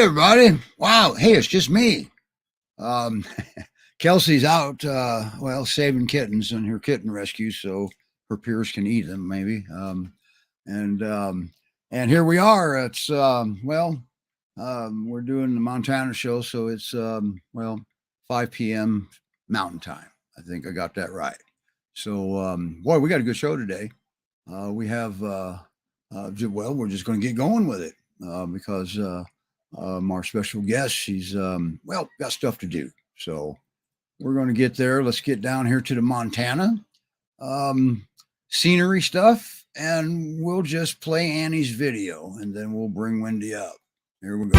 Hey, everybody. Wow. Hey, it's just me. Um, Kelsey's out, saving kittens in her kitten rescue so her peers can eat them, maybe. And and here we are. It's, we're doing the Montana show, so it's, 5 p.m. Mountain Time. I think I got that right. So, boy, we got a good show today. We have, we're just going to get going with it because our special guest, she's, got stuff to do. So we're going to get there. Let's get down here to the Montana scenery stuff, and we'll just play Annie's video, and then we'll bring Wendy up. Here we go.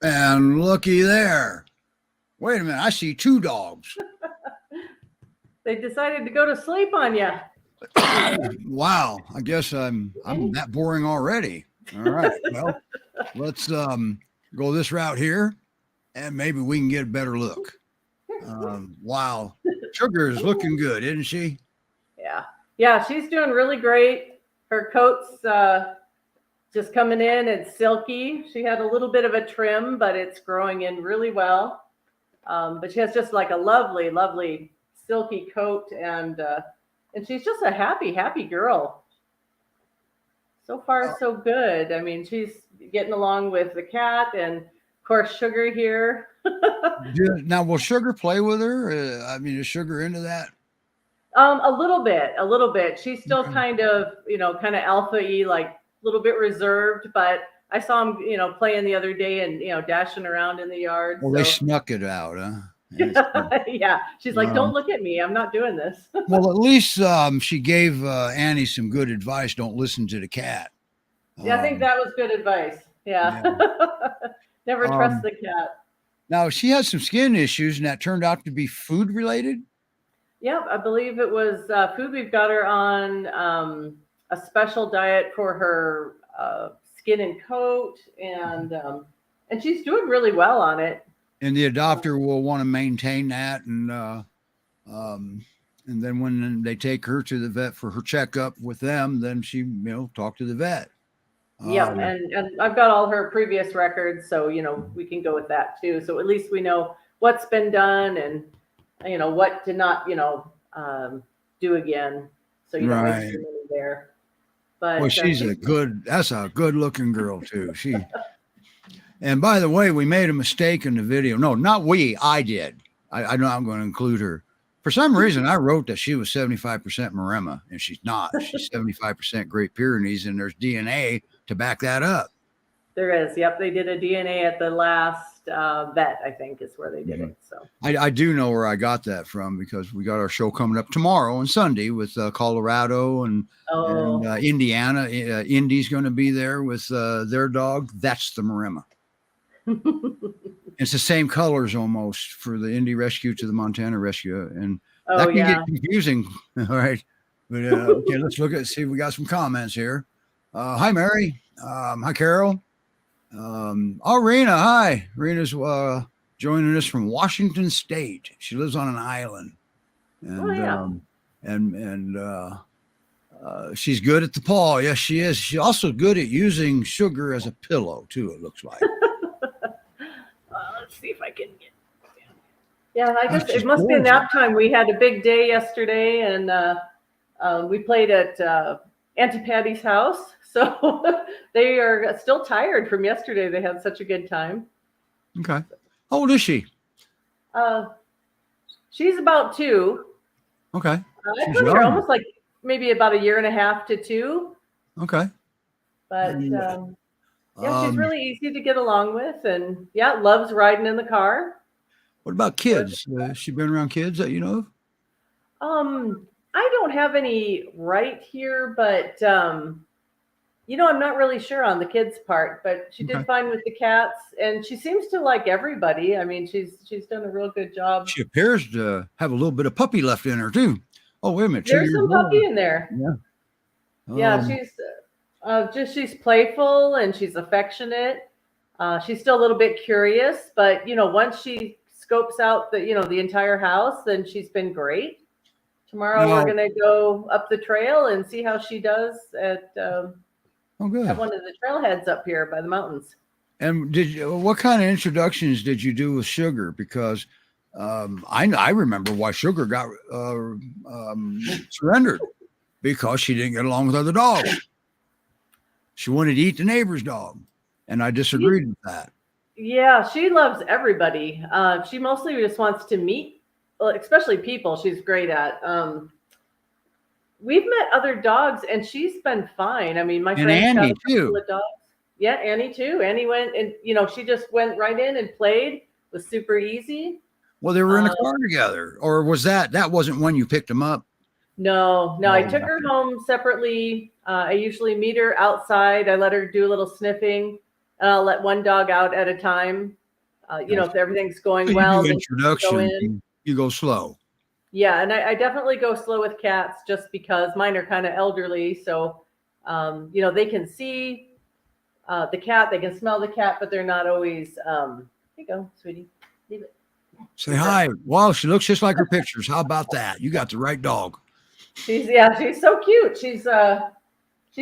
And looky there. Wait a minute. I see two dogs. They decided to go to sleep on you. Wow. I guess I'm that boring already. All right. Well, let's go this route here, and maybe we can get a better look. Wow. Sugar is looking good, isn't she? Yeah, she's doing really great. Her coat's just coming in. It's silky. She had a little bit of a trim, but it's growing in really well. But she has just like a lovely, lovely silky coat, and she's just a happy girl. So far, so good. I mean, she's getting along with the cat, and of course, Sugar here. Now, will Sugar play with her? Is Sugar into that? A little bit. She's still kind of alpha-y, like a little bit reserved, but I saw him, playing the other day and, dashing around in the yard. Well, so. They snuck it out, huh? Yeah. She's like, don't look at me. I'm not doing this. Well, at least she gave Annie some good advice. Don't listen to the cat. Yeah, I think that was good advice. Yeah. Never trust the cat. Now, she had some skin issues, and that turned out to be food related? Yeah, I believe it was food. We've got her on a special diet for her skin and coat, and she's doing really well on it. And the adopter will want to maintain that, and then when they take her to the vet for her checkup with them, then she talk to the vet. Yeah, and I've got all her previous records, so we can go with that too. So at least we know what's been done and what to not do again. So you don't waste your money there. But well, that's a good looking girl too. And by the way, we made a mistake in the video. No, not we. I did. I know I'm going to include her. For some reason, I wrote that she was 75% Maremma, and she's not. She's 75% Great Pyrenees, and there's DNA to back that up. There is. Yep, they did a DNA at the last vet, I think, is where they did it. So I do know where I got that from, because we got our show coming up tomorrow and Sunday with Colorado and Indiana. Indy's going to be there with their dog. That's the Maremma. It's the same colors almost for the Indy Rescue to the Montana Rescue, and that can get confusing. All right, but okay, let's see if we got some comments here. Hi, Mary. Hi, Carol. Rena. Hi, Rena's joining us from Washington State. She lives on an island, and she's good at the paw. Yes, she is. She's also good at using sugar as a pillow too. It looks like. Let's see if I can get. Yeah, I guess it must be nap time. We had a big day yesterday, and we played at Auntie Patty's house. So they are still tired from yesterday. They had such a good time. Okay. How old is she? She's about 2. Okay. I put her almost like maybe about 1.5 to 2. Okay. But she's really easy to get along with, and loves riding in the car. What about kids? Has she been around kids that you know of? I don't have any right here, but I'm not really sure on the kids' part. But she did fine with the cats, and she seems to like everybody. I mean, she's done a real good job. She appears to have a little bit of puppy left in her too. Oh, wait a minute. There's some puppy in there. Yeah. She's she's playful and she's affectionate. She's still a little bit curious, but once she scopes out the entire house, then she's been great. Tomorrow we're gonna go up the trail and see how she does at one of the trailheads up here by the mountains. And what kind of introductions did you do with Sugar? Because I remember why Sugar got surrendered, because she didn't get along with other dogs. She wanted to eat the neighbor's dog, and I disagreed with that. Yeah, she loves everybody. She mostly just wants to meet, especially people. She's great at. We've met other dogs, and she's been fine. I mean, my friend Annie got a couple of dogs. Yeah, Annie too. Annie went, and she just went right in and played. It was super easy. Well, they were in a car together, or was that wasn't when you picked them up? No, I took her home separately. I usually meet her outside. I let her do a little sniffing, and I'll let one dog out at a time. If everything's going well, then introduction, you go slow. Yeah, and I definitely go slow with cats, just because mine are kind of elderly. So, they can see the cat, they can smell the cat, but they're not always. Here you go, sweetie. Leave it. Say hi. Wow, she looks just like her pictures. How about that? You got the right dog. She's so cute. She's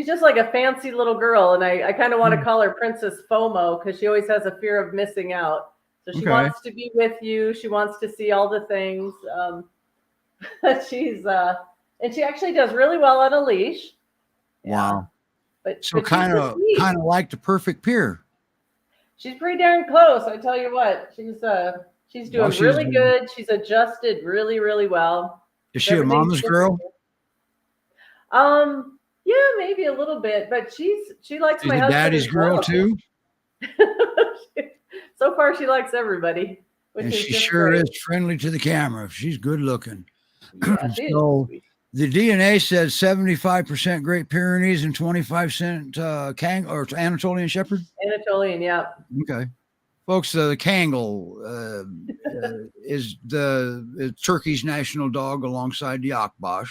just like a fancy little girl, and I kind of want to call her Princess FOMO, because she always has a fear of missing out. So she wants to be with you. She wants to see all the things. She's and she actually does really well on a leash. Wow. But kind of like the perfect peer. She's pretty darn close. I tell you what, she's doing really good. She's adjusted really, really well. Is she a mama's girl? Yeah, maybe a little bit, but she likes my husband. Daddy's girl too. So far, she likes everybody. And she sure is friendly to the camera. She's good looking. Yeah, so the DNA says 75% Great Pyrenees and 25% or Anatolian Shepherd. Anatolian, yeah. Okay, folks. The Kangal is Turkey's national dog alongside the Akbash.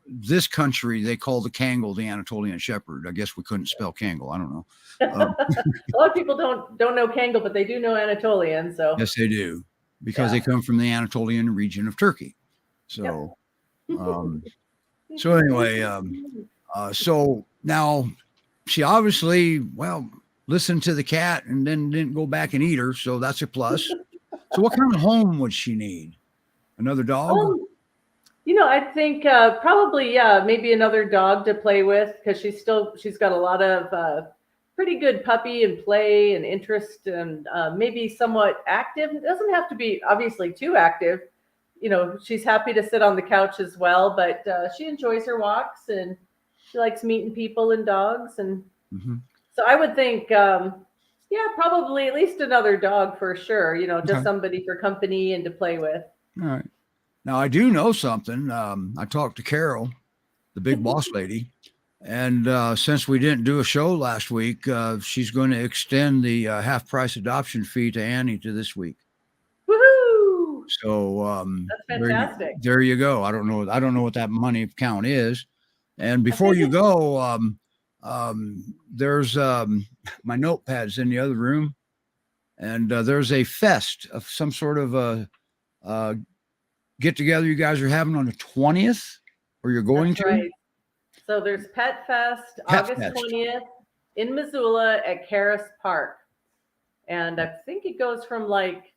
This country, they call the Kangal the Anatolian Shepherd. I guess we couldn't spell Kangal. I don't know. A lot of people don't know Kangal, but they do know Anatolian. So yes, they do, because they come from the Anatolian region of Turkey. So, so anyway, so now she obviously listened to the cat and then didn't go back and eat her. So that's a plus. So what kind of home would she need? Another dog? I think probably, maybe another dog to play with, because she's got a lot of pretty good puppy and play and interest, and maybe somewhat active. It doesn't have to be obviously too active. She's happy to sit on the couch as well, but she enjoys her walks, and she likes meeting people and dogs. And so I would think Yeah, probably at least another dog for sure. You know, just Okay. somebody for company and to play with. All right. Now I do know something. I talked to Carol, the big boss lady, and since we didn't do a show last week, she's going to extend the half price adoption fee to Annie to this week. Woohoo! So That's there you fantastic. there you go. I don't know what that money count is. And I before think you it's go, there's my notepads in the other room, and there's a fest of some sort of a get together you guys are having on the 20th, or you're going that's to right. So there's Pet Fest Pet August Fest 20th in Missoula at Karis Park. And I think it goes from like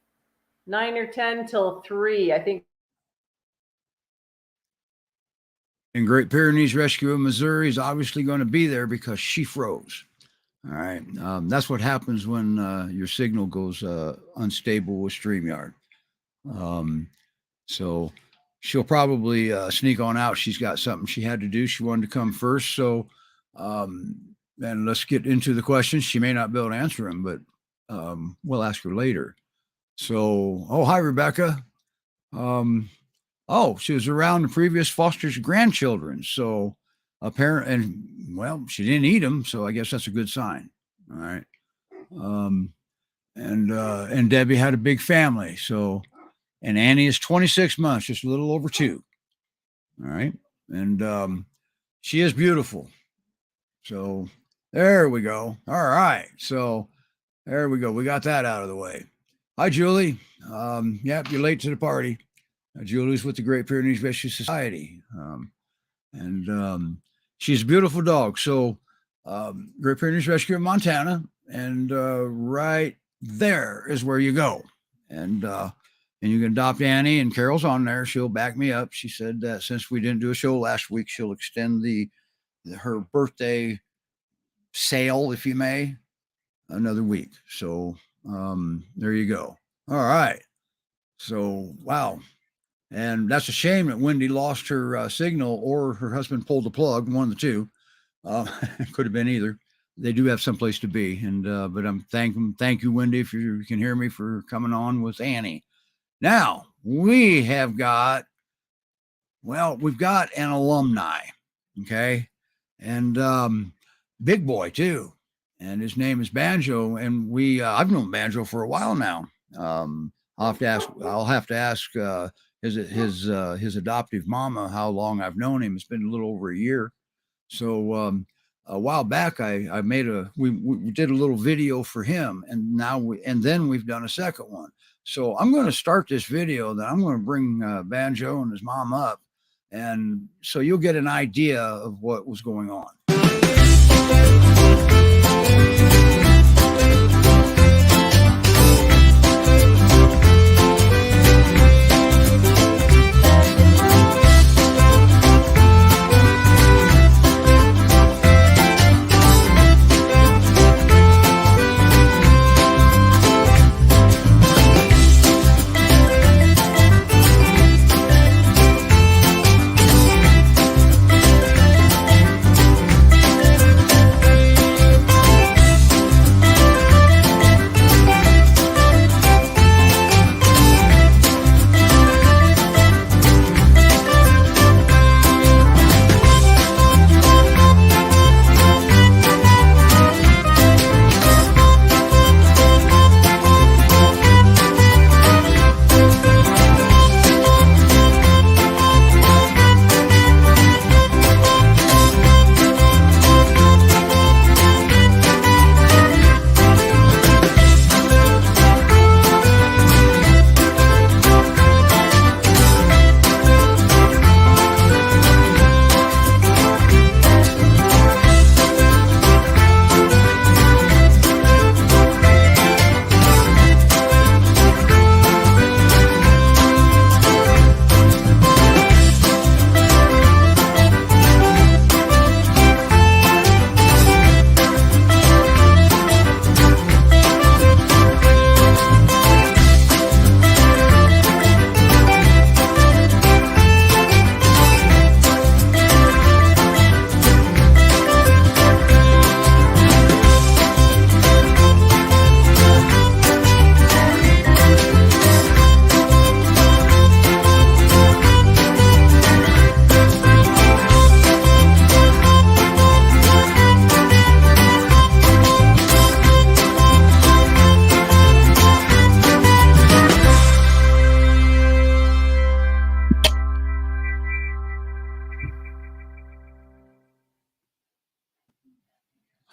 9 or 10 till 3. I think in Great Pyrenees Rescue of Missouri is obviously going to be there because she froze. All right, that's what happens when your signal goes unstable with StreamYard. Um, So she'll probably sneak on out. She's got something she had to do. She wanted to come first. So, and let's get into the questions. She may not be able to answer them, but we'll ask her later. So, oh, hi, Rebecca. Um, oh, she was around the previous foster's grandchildren. So, apparently, and well, she didn't eat them. So, I guess that's a good sign. All right. Um, and Debbie had a big family. So, and Annie is 26 months, just a little over 2. All right. And she is beautiful. So there we go. All right. So there we go. We got that out of the way. Hi, Julie. Yep, you're late to the party. Julie's with the Great Pyrenees Rescue Society. And she's a beautiful dog. So Great Pyrenees Rescue in Montana. And right there is where you go. And you can adopt Annie, and Carol's on there. She'll back me up. She said that since we didn't do a show last week, she'll extend her birthday sale, if you may, another week. So there you go. All right. So wow, and that's a shame that Wendy lost her signal, or her husband pulled the plug. One of the two. Could have been either. They do have someplace to be, and but thank you, Wendy, if you can hear me, for coming on with Annie. Now we've got an alumni, okay, and big boy too, and his name is Banjo, and I've known Banjo for a while now. I'll have to ask his adoptive mama how long I've known him. It's been a little over a year. So a while back, I made we did a little video for him, and then we've done a second one. So I'm going to start this video. Then I'm going to bring Banjo and his mom up, and so you'll get an idea of what was going on.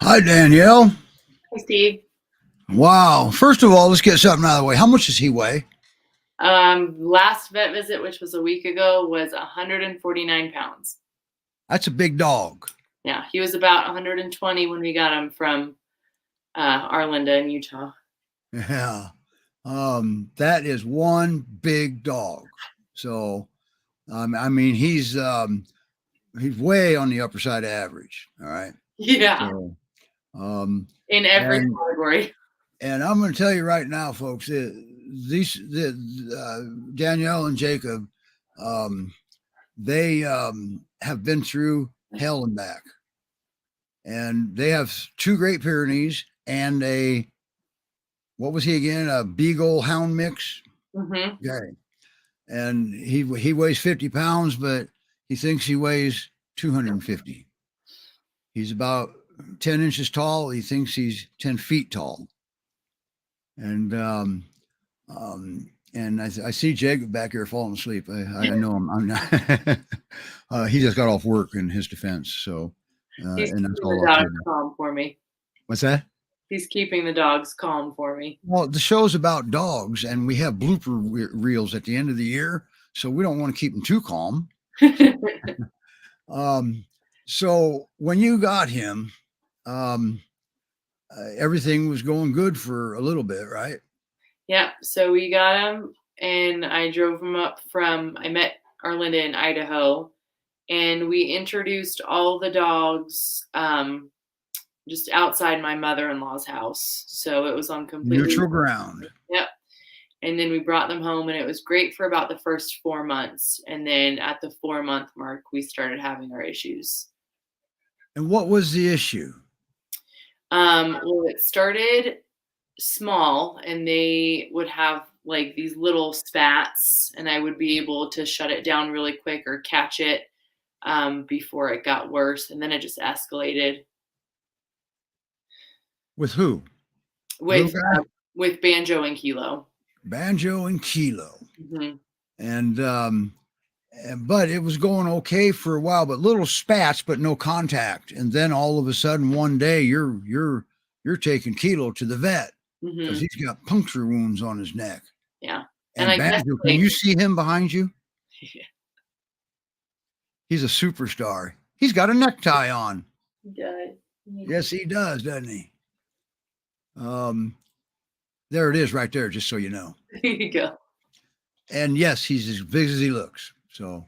Hi, Danielle. Hey, Steve. Wow. First of all, let's get something out of the way. How much does he weigh? Last vet visit, which was a week ago, was 149 pounds. That's a big dog. Yeah, he was about 120 when we got him from Arlinda in Utah. Yeah. That is one big dog. So, I mean, he's way on the upper side of average. All right. Yeah, So, in every and, category. and I'm going to tell you right now, folks, Danielle and Jacob, they have been through hell and back. And they have 2 Great Pyrenees and what was he again? A Beagle Hound mix. Mm-hmm. Okay. And he weighs 50 pounds, but he thinks he weighs 250. He's about 10 inches tall. He thinks he's 10 feet tall. And I see Jacob back here falling asleep. I know I'm not. He just got off work in his defense. So He's and that's keeping all the I'll dogs calm for me. What's that? He's keeping the dogs calm for me. Well, the show's about dogs, and we have blooper reels at the end of the year, so we don't want to keep them too calm. So when you got him, everything was going good for a little bit, right? Yeah, so we got him, and I drove him up I met Arlinda in Idaho, and we introduced all the dogs just outside my mother-in-law's house. So it was on completely neutral ground. Yep. And then we brought them home, and it was great for about the first 4 months. And then at the 4-month mark, we started having our issues. And what was the issue? Well, it started small, and they would have like these little spats, and I would be able to shut it down really quick or catch it before it got worse. And then it just escalated. With who? With Banjo and Kilo. Banjo and Kilo. Mm-hmm. And but it was going okay for a while, but little spats, but no contact. And then all of a sudden, one day, you're taking Kilo to the vet because he's got puncture wounds on his neck. Yeah. And Banjo, can you see him behind you? Yeah. He's a superstar. He's got a necktie on. He does. Yes, he does, doesn't he? There it is right there, just so you know. There you go. And yes, he's as big as he looks. So,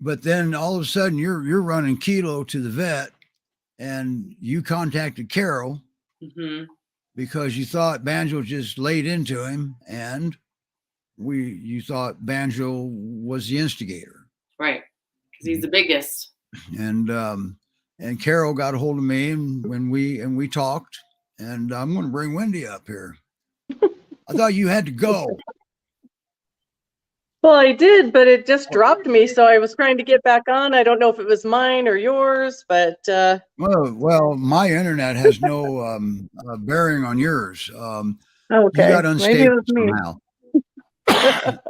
but then all of a sudden you're running Kilo to the vet, and you contacted Carol because you thought Banjo just laid into him, and you thought Banjo was the instigator. Right. Because he's the biggest. And Carol got a hold of me, and we talked. And I'm going to bring Wendy up here. I thought you had to go. Well, I did, but it just dropped me. So I was trying to get back on. I don't know if it was mine or yours, but. Well, my internet has no bearing on yours. Okay. You got unstable Maybe somehow.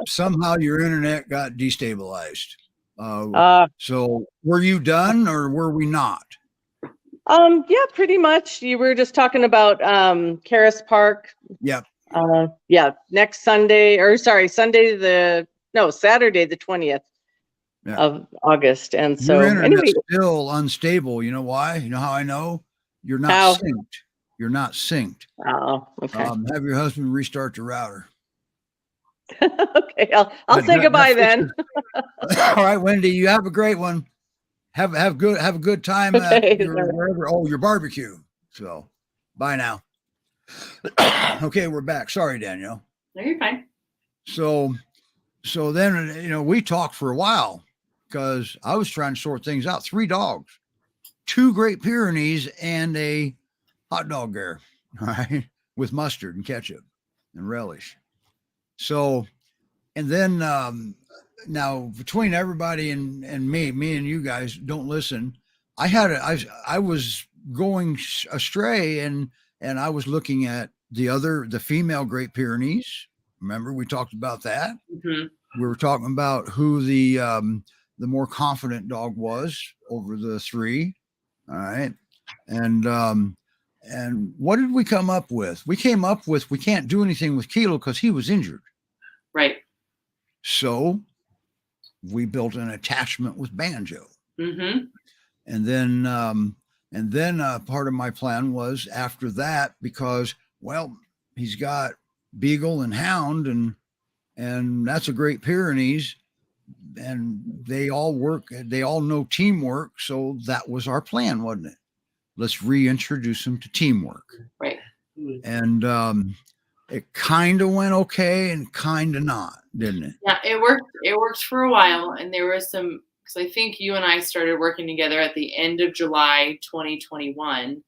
Somehow your internet got destabilized. So were you done or were we not? Yeah, pretty much. You were just talking about Caris Park. Yep. Yeah, next Saturday the 20th of August. And so your internet's still unstable. You know why? You know how I know? You're not synced. You're not synced. Oh, okay. Have your husband restart the router. Okay, I'll say goodbye then. All right, Wendy, you have a great one. Have a good time at your barbecue. So bye now. Okay, we're back. Sorry, Danielle. No, you're fine. So then we talked for a while because I was trying to sort things out. 3 dogs, 2 Great Pyrenees, and a hot dog there, all right, with mustard and ketchup and relish. So, and then now between everybody and me and you guys don't listen. I was going astray and I was looking at the female Great Pyrenees. Remember we talked about that. We were talking about who the more confident dog was over the 3. All right. And what did we come up with? We came up with we can't do anything with Kilo because he was injured. Right. So we built an attachment with Banjo. Mm-hmm. And then part of my plan was after that, because, well, he's got Beagle and Hound, and that's a Great Pyrenees, and they all know teamwork. So that was our plan, wasn't it? Let's reintroduce them to teamwork. Right. And it kind of went okay and kind of not, didn't it? Yeah, it worked. It worked for a while, and there was some, because I think you and I started working together at the end of July 2021.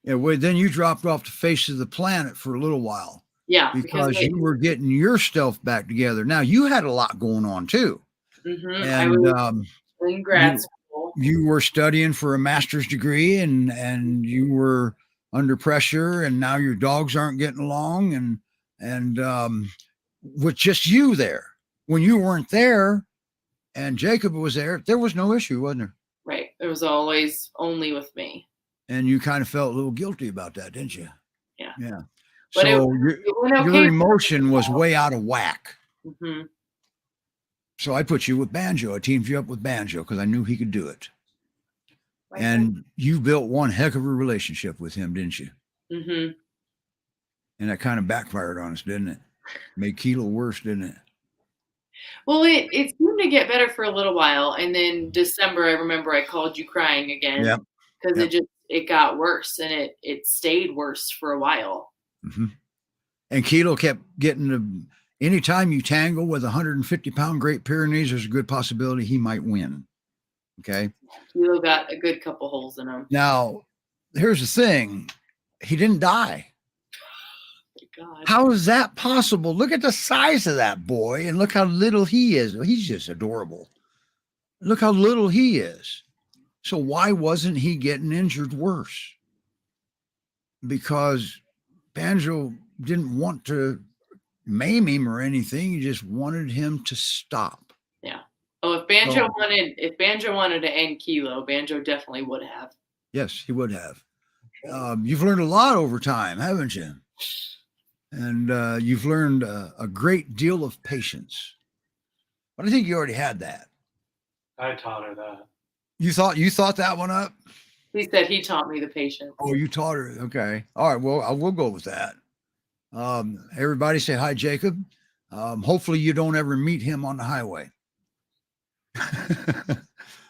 Yeah, well, then you dropped off the face of the planet for a little while. Yeah, because you were getting your stuff back together. Now you had a lot going on too. Mm-hmm. And I was in grad school. You were studying for a master's degree, and you were under pressure, and now your dogs aren't getting along, and with just you there. When you weren't there and Jacob was there was no issue, wasn't there? Right. It was always only with me. And you kind of felt a little guilty about that, didn't you? Yeah. Yeah. But so your emotion was way out of whack. Mm-hmm. So I put you with Banjo. I teamed you up with Banjo because I knew he could do it. Right. And you built one heck of a relationship with him, didn't you? Mm-hmm. And that kind of backfired on us, didn't it? Made Kilo worse, didn't it? Well, it seemed to get better for a little while. And then December, I remember I called you crying again. Yep. Because it got worse, and it stayed worse for a while. Mm-hmm. And Kilo kept getting anytime you tangle with 150-pound Great Pyrenees, there's a good possibility he might win. Okay. Kilo got a good couple holes in him. Now, here's the thing. He didn't die. God. How is that possible? Look at the size of that boy and look how little he is. He's just adorable. Look how little he is. So why wasn't he getting injured worse? Because Banjo didn't want to maim him or anything. He just wanted him to stop. Yeah. Oh, if Banjo wanted to end Kilo, Banjo definitely would have. Yes, he would have. You've learned a lot over time, haven't you? And you've learned a great deal of patience. But I think you already had that. I taught her that. You thought that one up? He said he taught me the patience. Oh, you taught her. Okay. All right. Well, I will go with that. Everybody say hi, Jacob. Hopefully you don't ever meet him on the highway.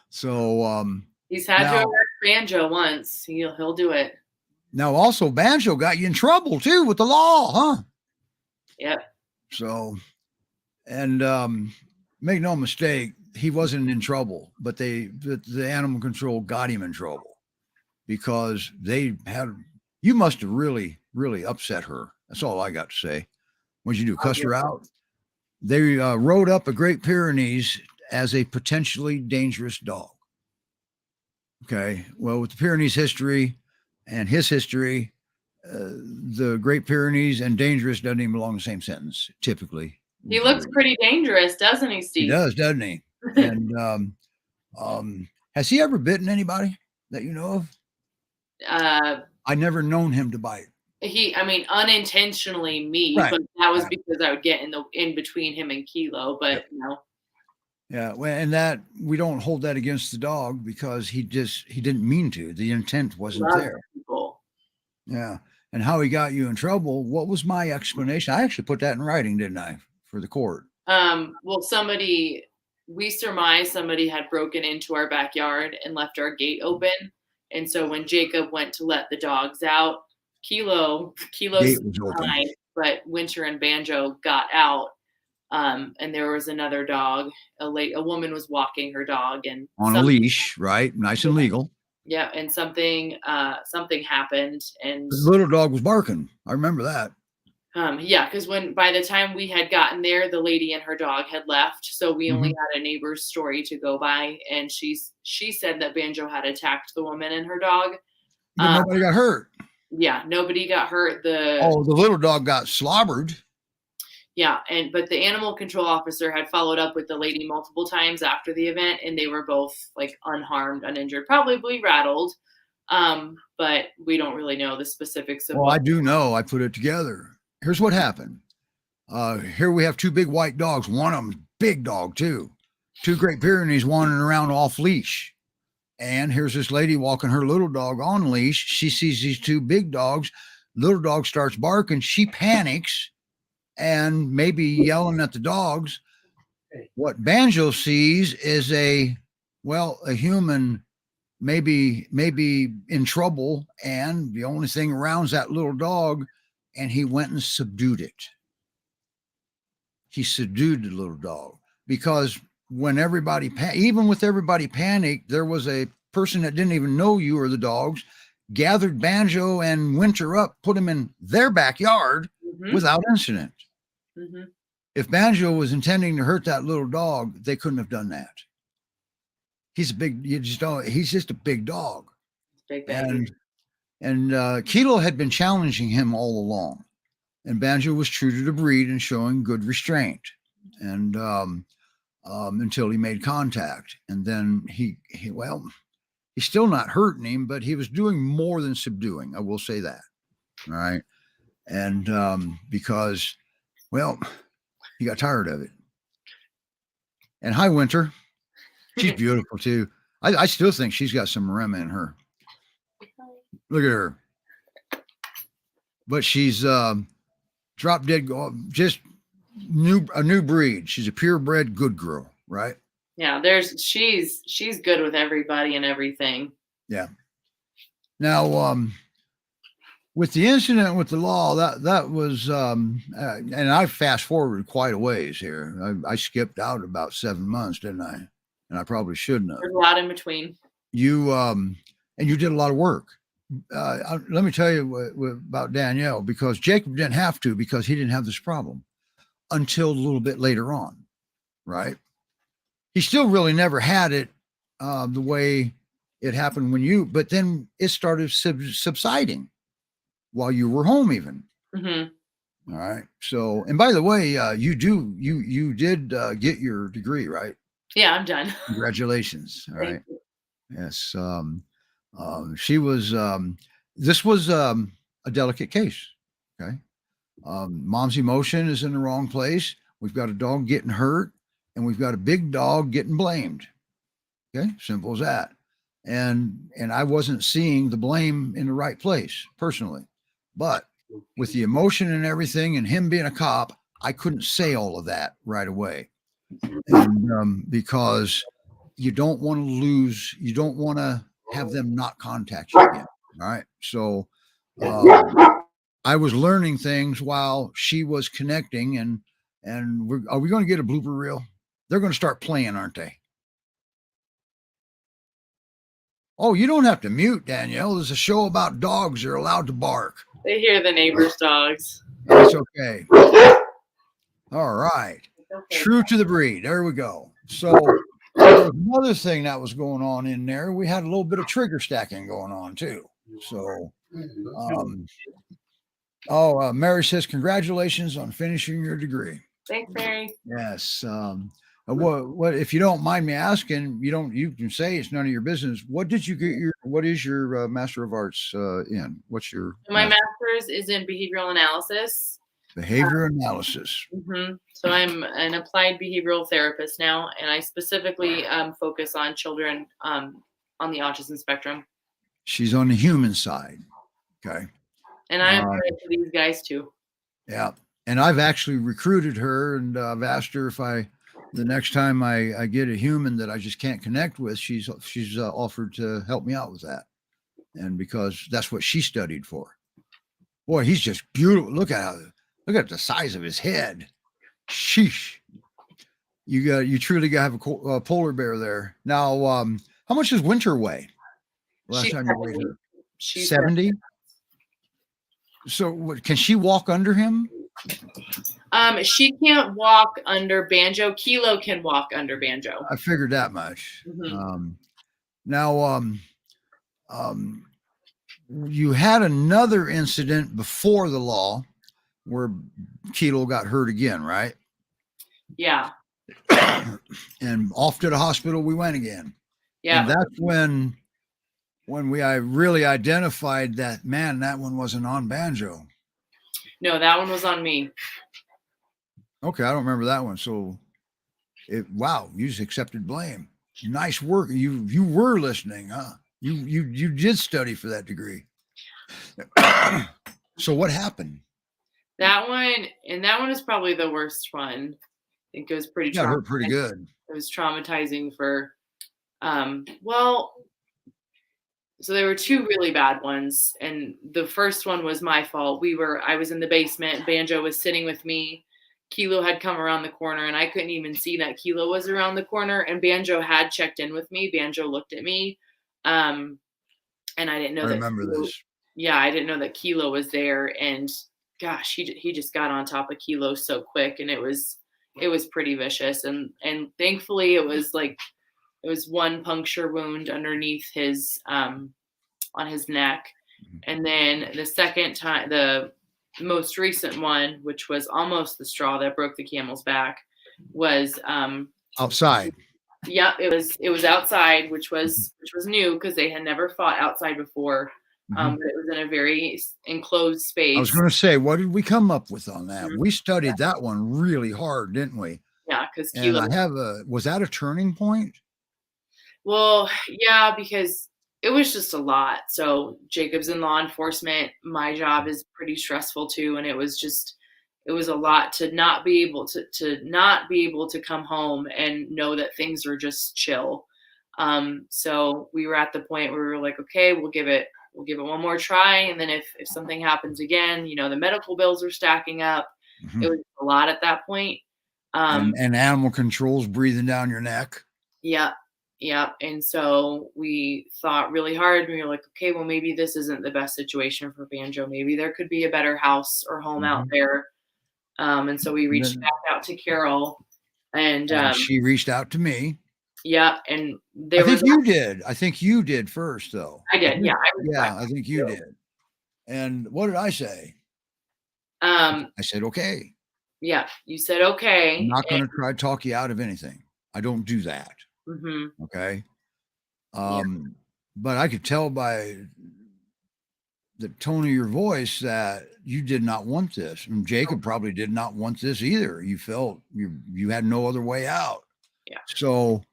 So he's had to arrest Banjo once. He'll do it. Now also Banjo got you in trouble too with the law, huh? Yep. So, and make no mistake, he wasn't in trouble, but the animal control got him in trouble because you must have really, really upset her. That's all I got to say. What'd you do? Cuss her out? They wrote up a Great Pyrenees as a potentially dangerous dog. Okay. Well, with the Pyrenees history and his history, the Great Pyrenees and dangerous doesn't even belong in the same sentence, typically. He looks pretty dangerous, doesn't he, Steve? He does, doesn't he? And has he ever bitten anybody that you know of? I never known him to bite. Unintentionally me, right. But that was because I would get in between him and Kilo, but no. Yeah, well, and that we don't hold that against the dog because he didn't mean to. The intent wasn't there. People. Yeah, and how he got you in trouble? What was my explanation? I actually put that in writing, didn't I, for the court? Well, we surmised somebody had broken into our backyard and left our gate open, and so when Jacob went to let the dogs out, Kilo's fine, but Winter and Banjo got out. And there was another dog. A woman was walking her dog and on a leash, right? Nice and legal. Yeah, and something happened, and the little dog was barking. I remember that. Yeah, because by the time we had gotten there, the lady and her dog had left, so we only had a neighbor's story to go by, and she said that Banjo had attacked the woman and her dog. But nobody got hurt. Yeah, nobody got hurt. The little dog got slobbered. Yeah, but the animal control officer had followed up with the lady multiple times after the event, and they were both like unharmed, uninjured, probably rattled. But we don't really know the specifics of Well, I do know. I put it together. Here's what happened. Here we have two big white dogs. One of them's big dog too. Two Great Pyrenees wandering around off leash. And here's this lady walking her little dog on leash. She sees these two big dogs. Little dog starts barking. She panics and maybe yelling at the dogs. What Banjo sees is a human maybe in trouble, and the only thing around's that little dog, and he went and subdued it. He subdued the little dog because when everybody, even with everybody panicked, there was a person that didn't even know you or the dogs, gathered Banjo and Winter up, put him in their backyard without incident. If Banjo was intending to hurt that little dog, they couldn't have done that. He's a big, he's just a big dog. Big baby. And Kilo had been challenging him all along. And Banjo was true to the breed and showing good restraint. And until he made contact. And then he's still not hurting him, but he was doing more than subduing. I will say that. All right. And because, he got tired of it. And hi, Winter. She's beautiful too. I still think she's got some Maremma in her. Look at her. But she's drop dead, just a new breed. She's a purebred good girl, right? Yeah, she's good with everybody and everything. Yeah. Now, with the incident with the law, that was, and I fast forwarded quite a ways here. I skipped out about 7 months, didn't I? And I probably shouldn't have. There's a lot in between. You and you did a lot of work. Let me tell you about Danielle, because Jacob didn't have to, because he didn't have this problem until a little bit later on, right? He still really never had it the way it happened but then it started subsiding while you were home even. All right. So, and by the way, you did get your degree, right? Yeah, I'm done. Congratulations. All right. Yes. She was, this was a delicate case. Okay. Mom's emotion is in the wrong place. We've got a dog getting hurt, and we've got a big dog getting blamed. Okay. Simple as that. And I wasn't seeing the blame in the right place personally, but with the emotion and everything and him being a cop, I couldn't say all of that right away. And because you don't want to lose, you don't want to have them not contact you again. All right. So I was learning things while she was connecting, and are we going to get a blooper reel? They're going to start playing, aren't they? Oh, you don't have to mute, Danielle. There's a show about dogs. They're allowed to bark. They hear the neighbor's dogs. That's okay. All right. Okay. True to the breed. There we go. So there was another thing that was going on in there. We had a little bit of trigger stacking going on too. So, Mary says, congratulations on finishing your degree. Thanks, Mary. Yes. What if you don't mind me asking, you can say it's none of your business. What did you get what is your Master of Arts in? What's your my master's is in behavioral analysis. Behavior analysis. So I'm an applied behavioral therapist now, and I specifically focus on children on the autism spectrum. She's on the human side. Okay. And I'm to these guys too. Yeah. And I've actually recruited her, and I've asked her if the next time I get a human that I just can't connect with, she's offered to help me out with that. And because that's what she studied for. Boy, he's just beautiful. Look at the size of his head. Sheesh. You truly got to have a polar bear there. Now, how much does Winter weigh? Last time you weighed her? 70? So can she walk under him? She can't walk under Banjo. Kilo can walk under Banjo. I figured that much. Now, you had another incident before the law where Kilo got hurt again, right? Yeah. And off to the hospital we went again. Yeah. And that's when when I really identified that, man, that one wasn't on Banjo. No, that one was on me. Okay, I don't remember that one. So, wow, you just accepted blame. Nice work. You were listening, huh? You did study for that degree. So what happened? That one is probably the worst one. I think it was pretty Got hurt traumatizing. pretty good. It was traumatizing for, well, so there were two really bad ones, and the first one was my fault. I was in the basement. Banjo was sitting with me. Kilo had come around the corner, and I couldn't even see that Kilo was around the corner. And Banjo had checked in with me. Banjo looked at me, and I didn't know I that. remember this. Yeah, I didn't know that Kilo was there, and gosh, he just got on top of Kilo so quick, and it was pretty vicious. And thankfully, it was one puncture wound underneath his on his neck, and then the second time, the most recent one, which was almost the straw that broke the camel's back, was Outside. yeah, it was outside, which was new because they had never fought outside before. But it was in a very enclosed space. I was going to say, what did we come up with on that? We studied that one really hard, didn't we? Yeah, because And was that a turning point? Well, yeah, because it was just a lot. So Jacob's in law enforcement. My job is pretty stressful too, and it was a lot to not be able to come home and know that things are just chill. So we were at the point where we were like, okay, we'll give it one more try, and then if something happens again, the medical bills are stacking up. It was a lot at that point. And animal control's breathing down your neck. Yeah. And so we thought really hard, and we were like, okay, well, maybe this isn't the best situation for Banjo. Maybe there could be a better house or home out there. And so we reached back out to Carol, and she reached out to me. Yeah, and I think you did first, though. I did. Yeah. I think you did. And what did I say? I said, okay. Yeah, you said okay. I'm not going to try to talk you out of anything. I don't do that. Okay. But I could tell by the tone of your voice that you did not want this. And Jacob probably did not want this either. You felt you had no other way out. Yeah. So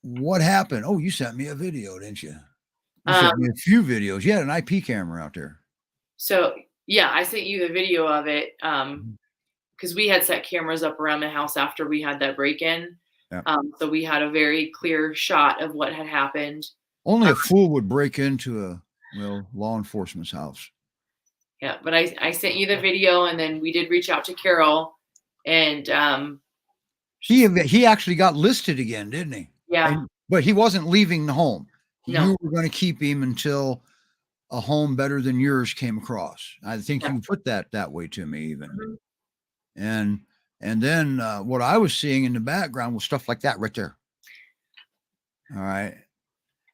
what happened? Oh, you sent me a video, didn't you? You sent me a few videos. You had an IP camera out there. So yeah, I sent you the video of it because we had set cameras up around the house after we had that break-in. Yeah. So we had a very clear shot of what had happened. Only a fool would break into a law enforcement's house. Yeah, but I sent you the video, and then we did reach out to Carol, and he actually got listed again, didn't he? Yeah. But he wasn't leaving the home. No. You were going to keep him until a home better than yours came across. I think you put that way to me even. And then what I was seeing in the background was stuff like that right there. All right.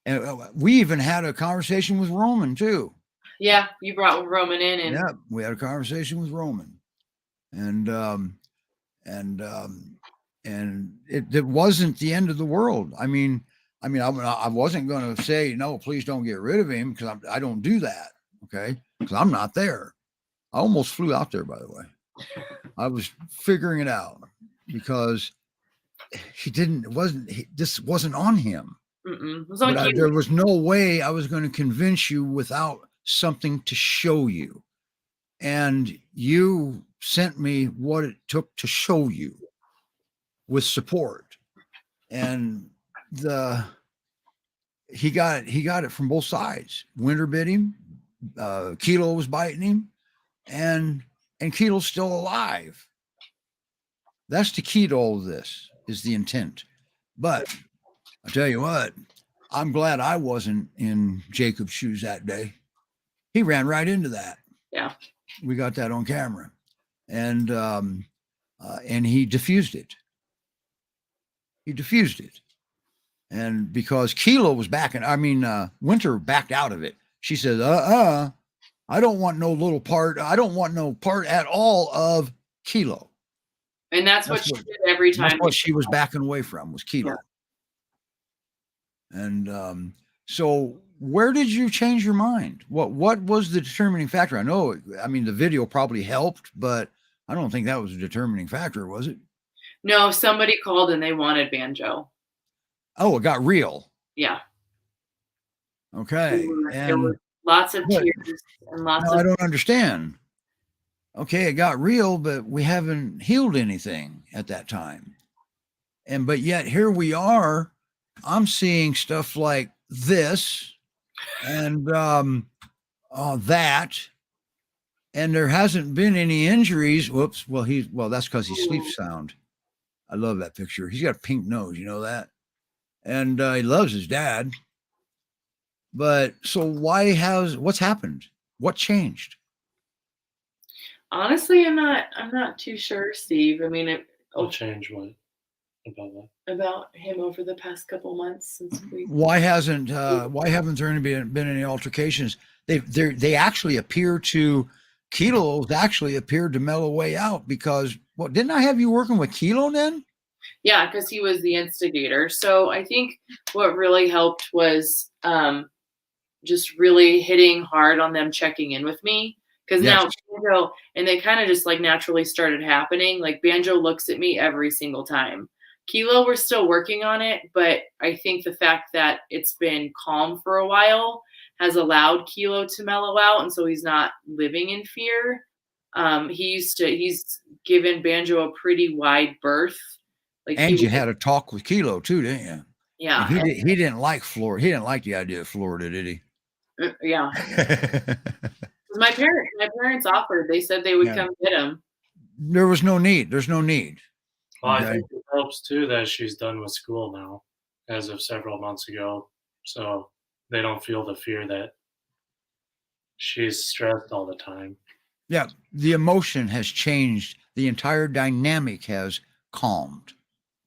And we even had a conversation with Roman too. Yeah, you brought Roman in, and yeah, we had a conversation with Roman, and it wasn't the end of the world. I mean, I wasn't going to say no, please don't get rid of him, because I don't do that. Okay, because I'm not there. I almost flew out there, by the way. I was figuring it out because this wasn't on him. It was on you. There was no way I was going to convince you without something to show you. And you sent me what it took to show you with support. And he got it from both sides. Winter bit him. Kilo was biting him, and Kilo's still alive. That's the key to all of this, is the intent. But I tell you what, I'm glad I wasn't in Jacob's shoes that day. He ran right into that. Yeah. We got that on camera. And he diffused it. And because Kilo was Winter backed out of it. She says, I don't want no little part. I don't want no part at all of Kilo. And that's what she did every time. That's what she was backing away from, was Kilo. Yeah. And So where did you change your mind? What was the determining factor? I mean, the video probably helped, but I don't think that was a determining factor, was it? No, somebody called and they wanted Banjo. Oh, it got real. Yeah. Okay. There were And lots of but tears and lots now I of don't understand. Okay, it got real, but we haven't healed anything at that time. But yet here we are. I'm seeing stuff like this and that, and there hasn't been any injuries. Whoops. Well, that's because he sleeps sound. I love that picture. He's got a pink nose, you know that? And he loves his dad. But so what's happened? What changed? Honestly, I'm not too sure, Steve. I mean, I'll change what about that. about him over the past couple months since we. Why haven't there been any altercations? They actually appear to Kilo's actually appeared to mellow way out because didn't I have you working with Kilo then? Yeah, because he was the instigator. So I think what really helped was just really hitting hard on them checking in with me. Because Yes. now Banjo, and they kind of just like naturally started happening. Like Banjo looks at me every single time. Kilo, we're still working on it, but I think the fact that it's been calm for a while has allowed Kilo to mellow out, and so he's not living in fear. He's given Banjo a pretty wide berth. Like And you had a talk with Kilo too, didn't you? yeah, And he didn't like Florida. He didn't like the idea of Florida, did he? yeah. My parents offered. They said they would Yeah. come get him. There was no need. There's no need. Well, Okay. I think it helps too that she's done with school now, as of several months ago. So they don't feel the fear that she's stressed all the time. Yeah, the emotion has changed. The entire dynamic has calmed.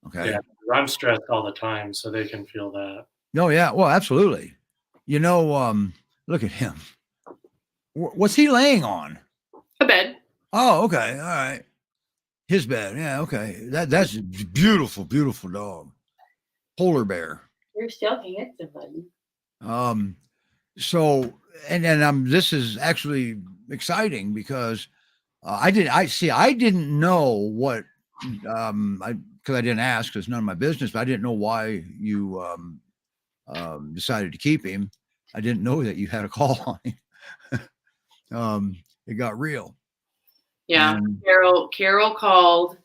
Okay. Yeah, I'm stressed all the time, so they can feel that. No, yeah. Well, absolutely. You know, look at him. What's he laying on? A bed. Oh, okay. All right. His bed. Yeah, okay. That's a beautiful, beautiful dog. Polar bear. You're still handsome, buddy. So this is actually exciting because I didn't know what because I didn't ask because none of my business, but I didn't know why you decided to keep him. I didn't know that you had a call on him. It got real. Yeah, And Carol called,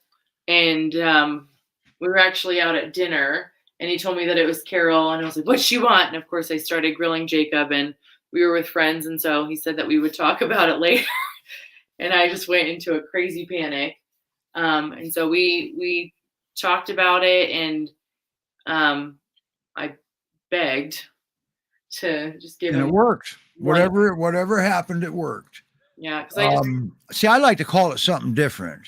and we were actually out at dinner, and he told me that it was Carol, and I was like, "What'd she want?" And of course, I started grilling Jacob, and we were with friends, and so he said that we would talk about it later, and I just went into a crazy panic. And so we talked about it, and I begged to just give and him. it worked. Whatever happened, it worked. Yeah, because I like to call it something different.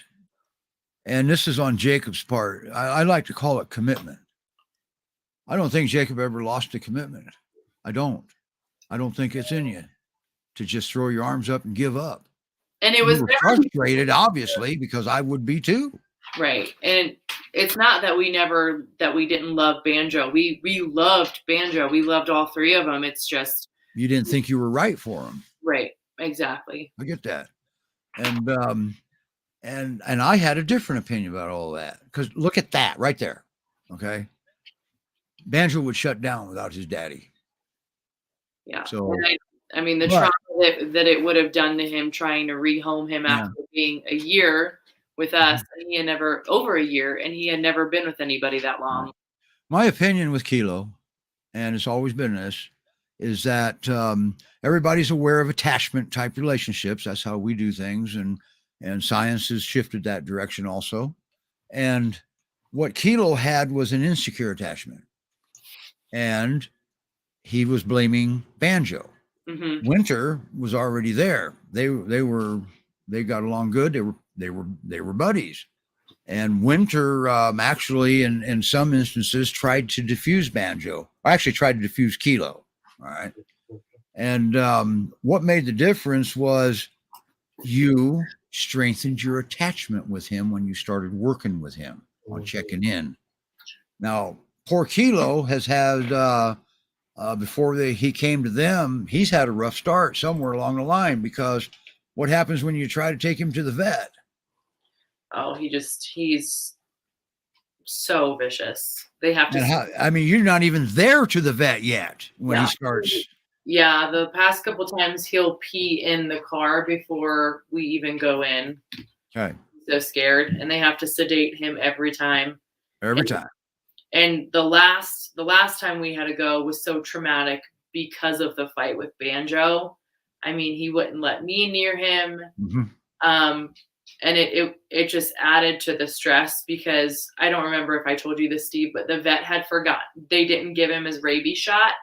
And this is on Jacob's part. I like to call it commitment. I don't think Jacob ever lost a commitment. I don't think it's in you to just throw your arms up and give up. and it was You were frustrated, obviously, because I would be too. right. And it's not that we didn't love Banjo. We loved Banjo. We loved all three of them. It's just You didn't think you were right for him. right. Exactly. I get that. And I had a different opinion about all that because look at that right there. Okay. Banjo would shut down without his daddy. Yeah. So, And I mean, the but- trauma that it would have done to him trying to rehome him after being a year with us, and he had never over a year, and he had never been with anybody that long. My opinion with Kilo, and it's always been this, is that everybody's aware of attachment type relationships. That's how we do things. And science has shifted that direction also. And what Kilo had was an insecure attachment. And he was blaming Banjo. Mm-hmm. Winter was already there. They got along good. They were buddies. And Winter actually, in some instances, tried to diffuse Banjo. Or actually tried to diffuse Kilo. All right. And what made the difference was you strengthened your attachment with him when you started working with him on checking in. Now, poor Kilo has had before he came to them, he's had a rough start somewhere along the line, because what happens when you try to take him to the vet? Oh, he's so vicious. They have to. And how, I mean, you're not even there to the vet yet when he starts. Yeah, the past couple times he'll pee in the car before we even go in. Okay. So scared, and they have to sedate him every time. Every time. And the last time we had to go was so traumatic because of the fight with Banjo. I mean, he wouldn't let me near him. Mm-hmm. And it just added to the stress, because I don't remember if I told you this, Steve, but the vet had forgotten. They didn't give him his rabies shot.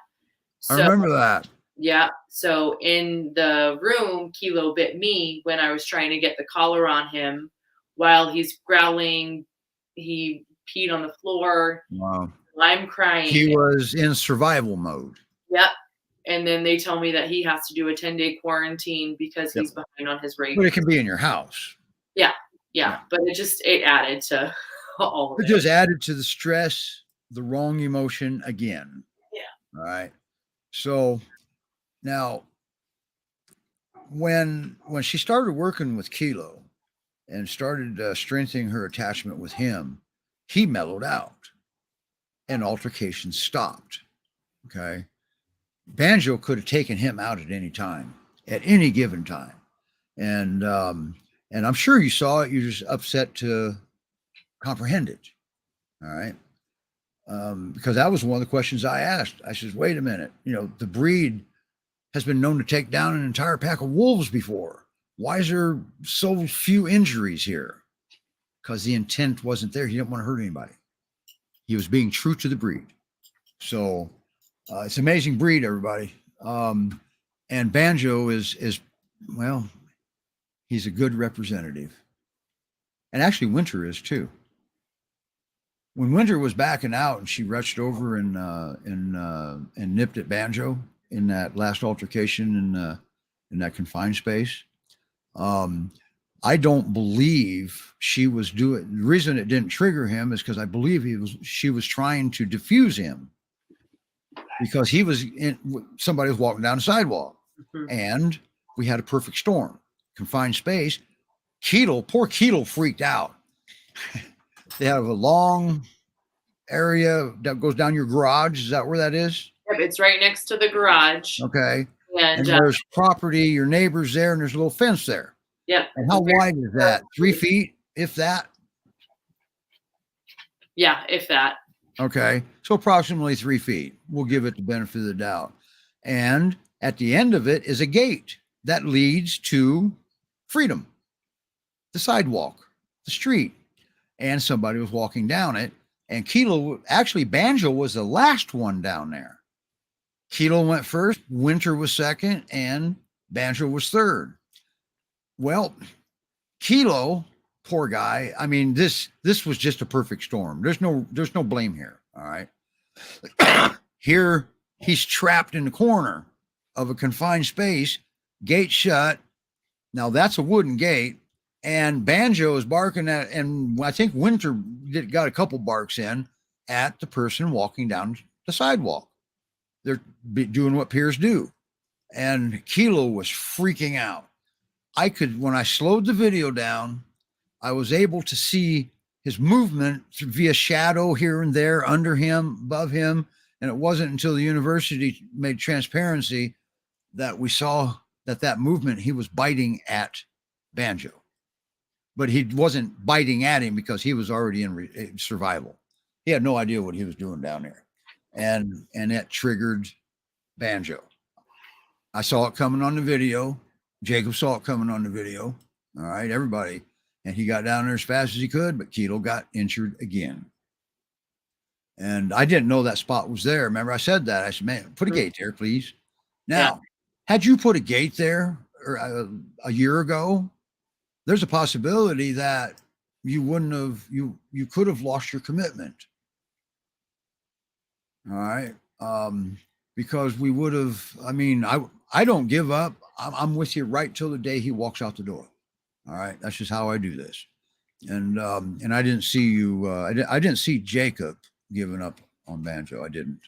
So, I remember that. Yeah. So in the room, Kilo bit me when I was trying to get the collar on him while he's growling. He peed on the floor. Wow. I'm crying. He was in survival mode. Yep. And then they tell me that he has to do a 10-day quarantine because he's behind on his rabies. But it can be in your house. Yeah. But it added to all of it. It just added to the stress, the wrong emotion again. Yeah. All right. So now, when she started working with Kilo and started strengthening her attachment with him, he mellowed out and altercations stopped. Okay. Banjo could have taken him out at any time, at any given time. And I'm sure you saw it. You're just upset to comprehend it. All right. Because that was one of the questions I asked. I said, wait a minute, the breed has been known to take down an entire pack of wolves before. Why is there so few injuries here? Because the intent wasn't there. He didn't want to hurt anybody. He was being true to the breed. So it's an amazing breed, everybody. And Banjo is well, he's a good representative. And actually Winter is too. When Winter was backing out and she reached over and nipped at Banjo in that last altercation in that confined space, I don't believe she was doing. The reason it didn't trigger him is because I believe she was trying to diffuse him, because somebody was walking down the sidewalk, and we had a perfect storm, confined space. Poor Keto freaked out. They have a long area that goes down your garage. Is that where that is? Yep, it's right next to the garage. Okay. And there's property, your neighbor's there, and there's a little fence there. Yeah. And how wide is that? 3 feet, if that? Yeah, if that. Okay. So approximately 3 feet. We'll give it the benefit of the doubt. And at the end of it is a gate that leads to freedom, the sidewalk, the street. And somebody was walking down it. And Banjo was the last one down there. Kilo went first, Winter was second, and Banjo was third. Well, Kilo, poor guy. I mean, this was just a perfect storm. There's no blame here. All right. Here he's trapped in the corner of a confined space, gate shut. Now that's a wooden gate, and Banjo is barking at, and I think Winter got a couple barks in at the person walking down the sidewalk. They're doing what peers do. And Kilo was freaking out. When I slowed the video down, I was able to see his movement via shadow here and there, under him, above him. And it wasn't until the university made transparency that we saw that movement, he was biting at Banjo. But he wasn't biting at him because he was already in survival. He had no idea what he was doing down there. And that triggered Banjo. I saw it coming on the video. Jacob saw it coming on the video. All right, everybody. And he got down there as fast as he could, but Keto got injured again. And I didn't know that spot was there. Remember, I said that. I said, man, put a gate there, please. Now, had you put a gate there a year ago, there's a possibility that you wouldn't have, you could have lost your commitment. All right. Because we would have, I don't give up. I'm with you right till the day he walks out the door. All right. That's just how I do this. And I didn't see you. I didn't see Jacob giving up on Banjo. I didn't.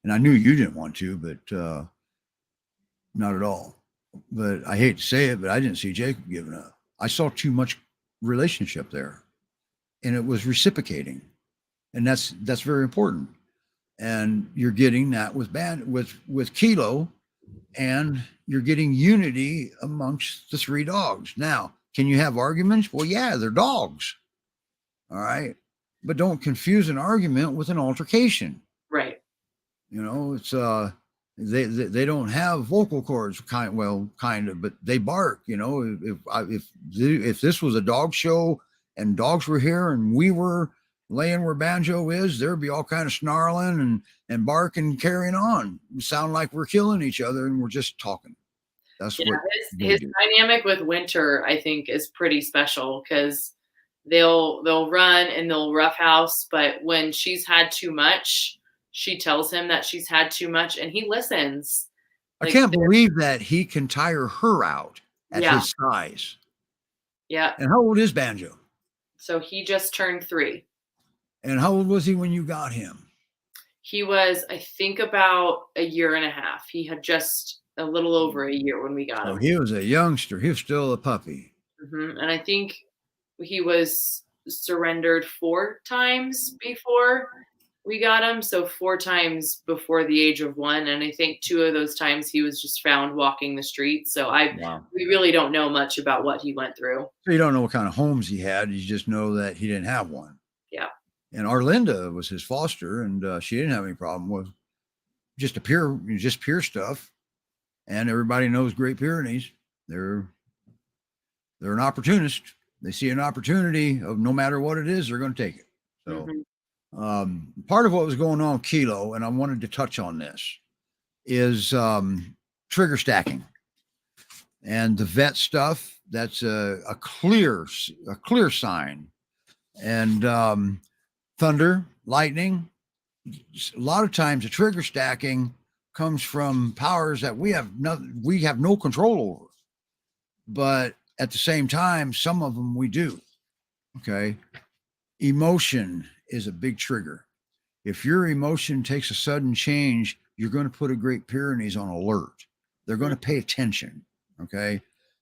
and I knew you didn't want to, but not at all. But I hate to say it, but I didn't see Jacob giving up. I saw too much relationship there, and it was reciprocating, and that's very important. And you're getting that with Kilo, and you're getting unity amongst the three dogs. Now, can you have arguments? Well, yeah, they're dogs. All right. But don't confuse an argument with an altercation. Right. You know, it's they don't have vocal cords, kind of, but they bark. You know, if this was a dog show and dogs were here and we were laying where Banjo is, there'd be all kind of snarling and barking and carrying on. We sound like we're killing each other and we're just talking. That's what his dynamic with Winter, I think, is pretty special because they'll run and they'll roughhouse, but when she's had too much, she tells him that she's had too much, and he listens. I can't believe that he can tire her out at his size. Yeah. And how old is Banjo? So he just turned 3. And how old was he when you got him? He was, I think, about a year and a half. He had just a little over a year when we got him. He was a youngster. He was still a puppy. Mm-hmm. And I think he was surrendered 4 times before we got him. So 4 times before the age of 1. And I think 2 of those times he was just found walking the street. So we really don't know much about what he went through. So you don't know what kind of homes he had. You just know that he didn't have one. Yeah. And Arlinda was his foster, and she didn't have any problem with just pure stuff. And everybody knows Great Pyrenees. They're an opportunist. They see an opportunity of no matter what it is, they're going to take it. So part of what was going on with Kilo, and I wanted to touch on this, is trigger stacking. And the vet stuff, that's a clear sign. And thunder, lightning, a lot of times the trigger stacking comes from powers that we have no control over. But at the same time, some of them we do. Okay. Emotion is a big trigger. If your emotion takes a sudden change, you're going to put a Great Pyrenees on alert. They're going to pay attention. Okay.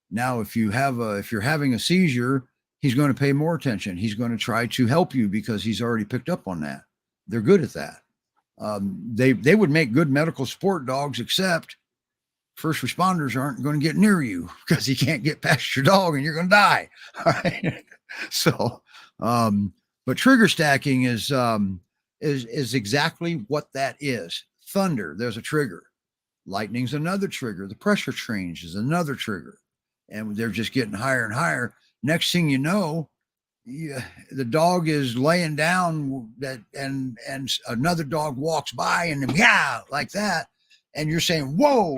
Now, if you're having a seizure, he's going to pay more attention. He's going to try to help you because he's already picked up on that. They're good at that. They would make good medical support dogs, except first responders aren't going to get near you because he can't get past your dog and you're going to die. All right. So, but trigger stacking is exactly what that is. Thunder, there's a trigger. Lightning's another trigger. The pressure change is another trigger. And they're just getting higher and higher. Next thing you know, the dog is laying down and another dog walks by and like that. And you're saying, whoa,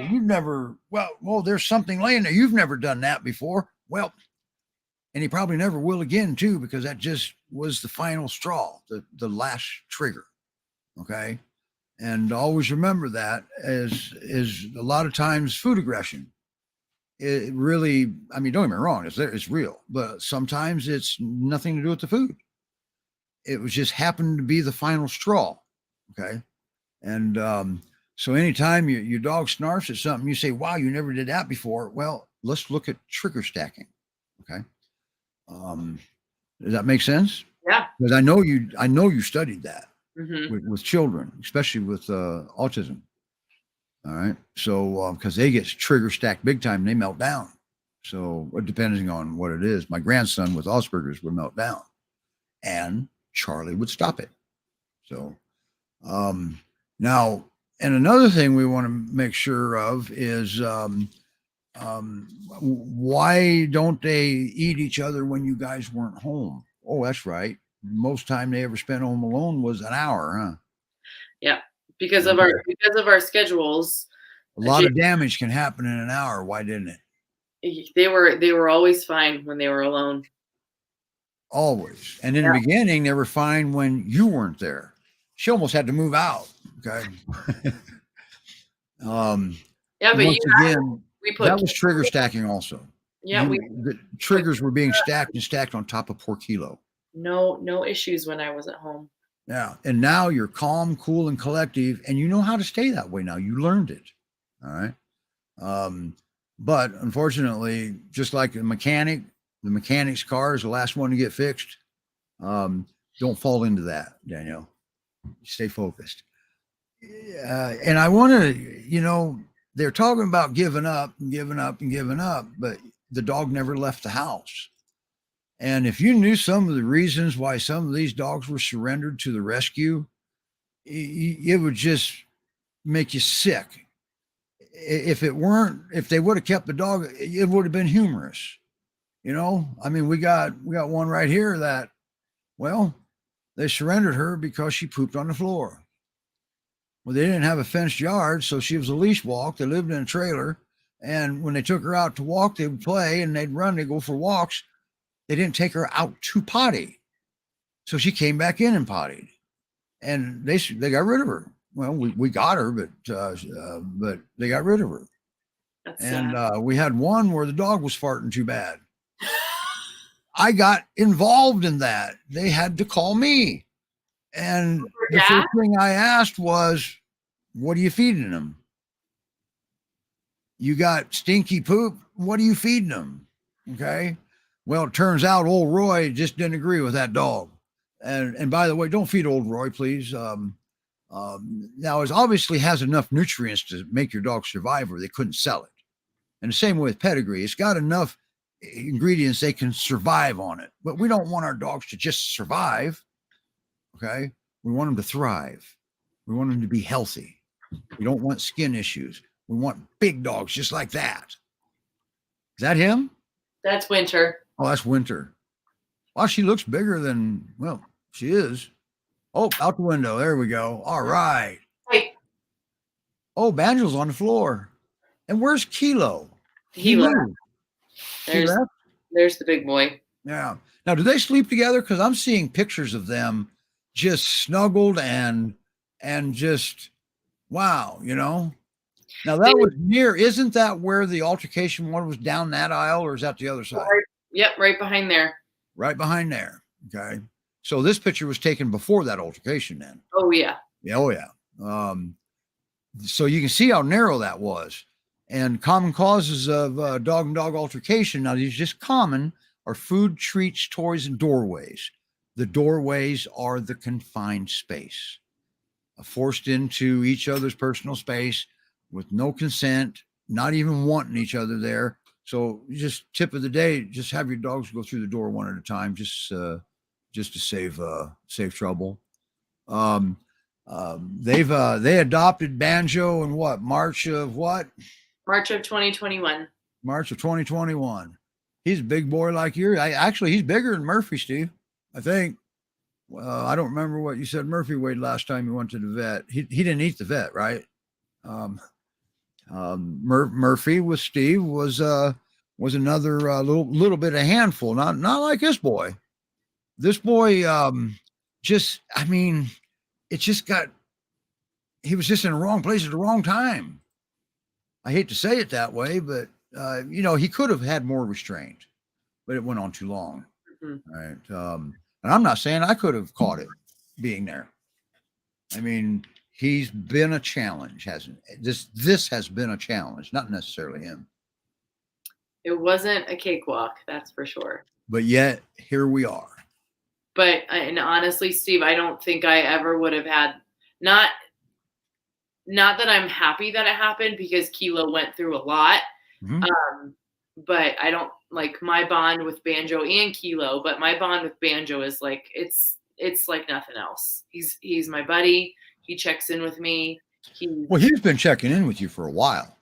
there's something laying there. You've never done that before. Well, and he probably never will again too, because that just was the final straw, the last trigger. Okay. And always remember that is a lot of times food aggression. It really, don't get me wrong, it's real, but sometimes it's nothing to do with the food. It was just happened to be the final straw. Okay. And, so anytime your dog snarfs at something, you say, wow, you never did that before. Well, let's look at trigger stacking. Okay. Does that make sense? Yeah. Because I know you studied that with children, especially with autism. All right. So, because they get trigger stacked big time and they melt down. So depending on what it is, my grandson with Asperger's would melt down and Charlie would stop it. So, now, and another thing we want to make sure of is, why don't they eat each other when you guys weren't home? Oh, that's right. Most time they ever spent home alone was an hour, huh? Yeah. Because of our schedules, a lot of damage can happen in an hour. Why didn't it? They were always fine when they were alone. Always. And in the beginning, they were fine when you weren't there. She almost had to move out. Okay. But that was trigger stacking also. Yeah, the triggers were being stacked on top of poor Kilo. No issues when I was at home. Yeah. And now you're calm, cool, and collective, and you know how to stay that way now. You learned it. All right. But unfortunately, just like the mechanic's car is the last one to get fixed. Don't fall into that, Danielle. Stay focused. And I want to, they're talking about giving up and giving up and giving up, but the dog never left the house. And if you knew some of the reasons why some of these dogs were surrendered to the rescue, it would just make you sick. If they would have kept the dog, it would have been humorous. I mean, we got one right here that, well, they surrendered her because she pooped on the floor. Well, they didn't have a fenced yard, so she was a leash walk. They lived in a trailer. And when they took her out to walk, they would play and they'd run, they'd go for walks. They didn't take her out to potty. So she came back in and pottied. And they got rid of her. Well, we got her, but they got rid of her. That's And sad. we had one where the dog was farting too bad. I got involved in that. They had to call me. And the Dad? first thing I asked was, what are you feeding them? You got stinky poop. What are you feeding them? Okay. Well, it turns out old Roy just didn't agree with that dog. And by the way, don't feed old Roy, please. Now, it obviously has enough nutrients to make your dog survive, or they couldn't sell it. And the same way with pedigree, it's got enough ingredients they can survive on it. But we don't want our dogs to just survive. Okay. We want them to thrive. We want them to be healthy. We don't want skin issues. We want big dogs just like that. Is that him? That's Winter. Oh, that's Winter. Well, she looks bigger than, well, she is. Oh, out the window. There we go. All right. Hey, Oh, Banjo's on the floor. And where's Kilo? he left. moved. He There's left? there's the big boy. Yeah. Now, do they sleep together? Because I'm seeing pictures of them just snuggled and just, wow, Now that was near, isn't that where the altercation one was, down that aisle, or is that the other side? Yep, right behind there. Right behind there. Okay. So this picture was taken before that altercation then. Oh yeah. Yeah, oh yeah. So you can see how narrow that was. And common causes of dog and dog altercation, now these just common, are food, treats, toys, and doorways. The doorways are the confined space, forced into each other's personal space with no consent, not even wanting each other there. So just tip of the day, just have your dogs go through the door one at a time, just to save trouble. They adopted Banjo in what? March of 2021. March of 2021. He's a big boy like yours. Actually, he's bigger than Murphy, Steve. I think. Well, I don't remember what you said Murphy weighed last time you went to the vet. He didn't eat the vet, right? Murphy with Steve was another little bit of handful. Not like this boy. This boy he was just in the wrong place at the wrong time. I hate to say it that way, but he could have had more restraint, but it went on too long. Mm-hmm. Right. And I'm not saying I could have caught it being there. I mean, he's been a challenge, hasn't it? This has been a challenge, not necessarily him. It wasn't a cakewalk, that's for sure. But yet, here we are. And honestly, Steve, I don't think I ever would have had, not that I'm happy that it happened, because Kilo went through a lot. Mm-hmm. But I don't like my bond with Banjo and Kilo, but my bond with Banjo is like, it's like nothing else. He's my buddy. He checks in with me. He's been checking in with you for a while.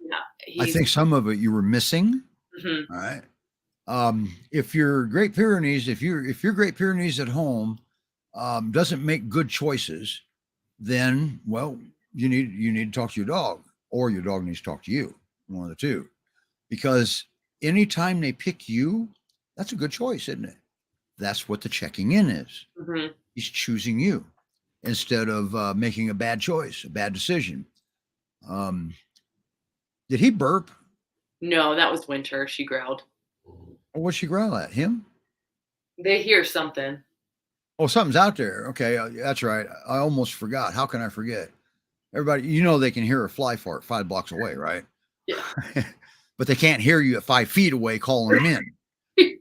Yeah. I think some of it you were missing. Mm-hmm. All right. If you're Great Pyrenees, if you're Great Pyrenees at home, doesn't make good choices, then, well, you need to talk to your dog, or your dog needs to talk to you, one of the two, because anytime they pick you, that's a good choice, isn't it? That's what the checking in is. Mm-hmm. He's choosing you instead of making a bad choice, a bad decision. Did he burp? No, that was Winter. She growled. Or what'd she growl at? Him? They hear something. Oh, something's out there. Okay, that's right. I almost forgot. How can I forget? Everybody, they can hear a fly fart 5 blocks away, right? Yeah. But they can't hear you at 5 feet away calling them in.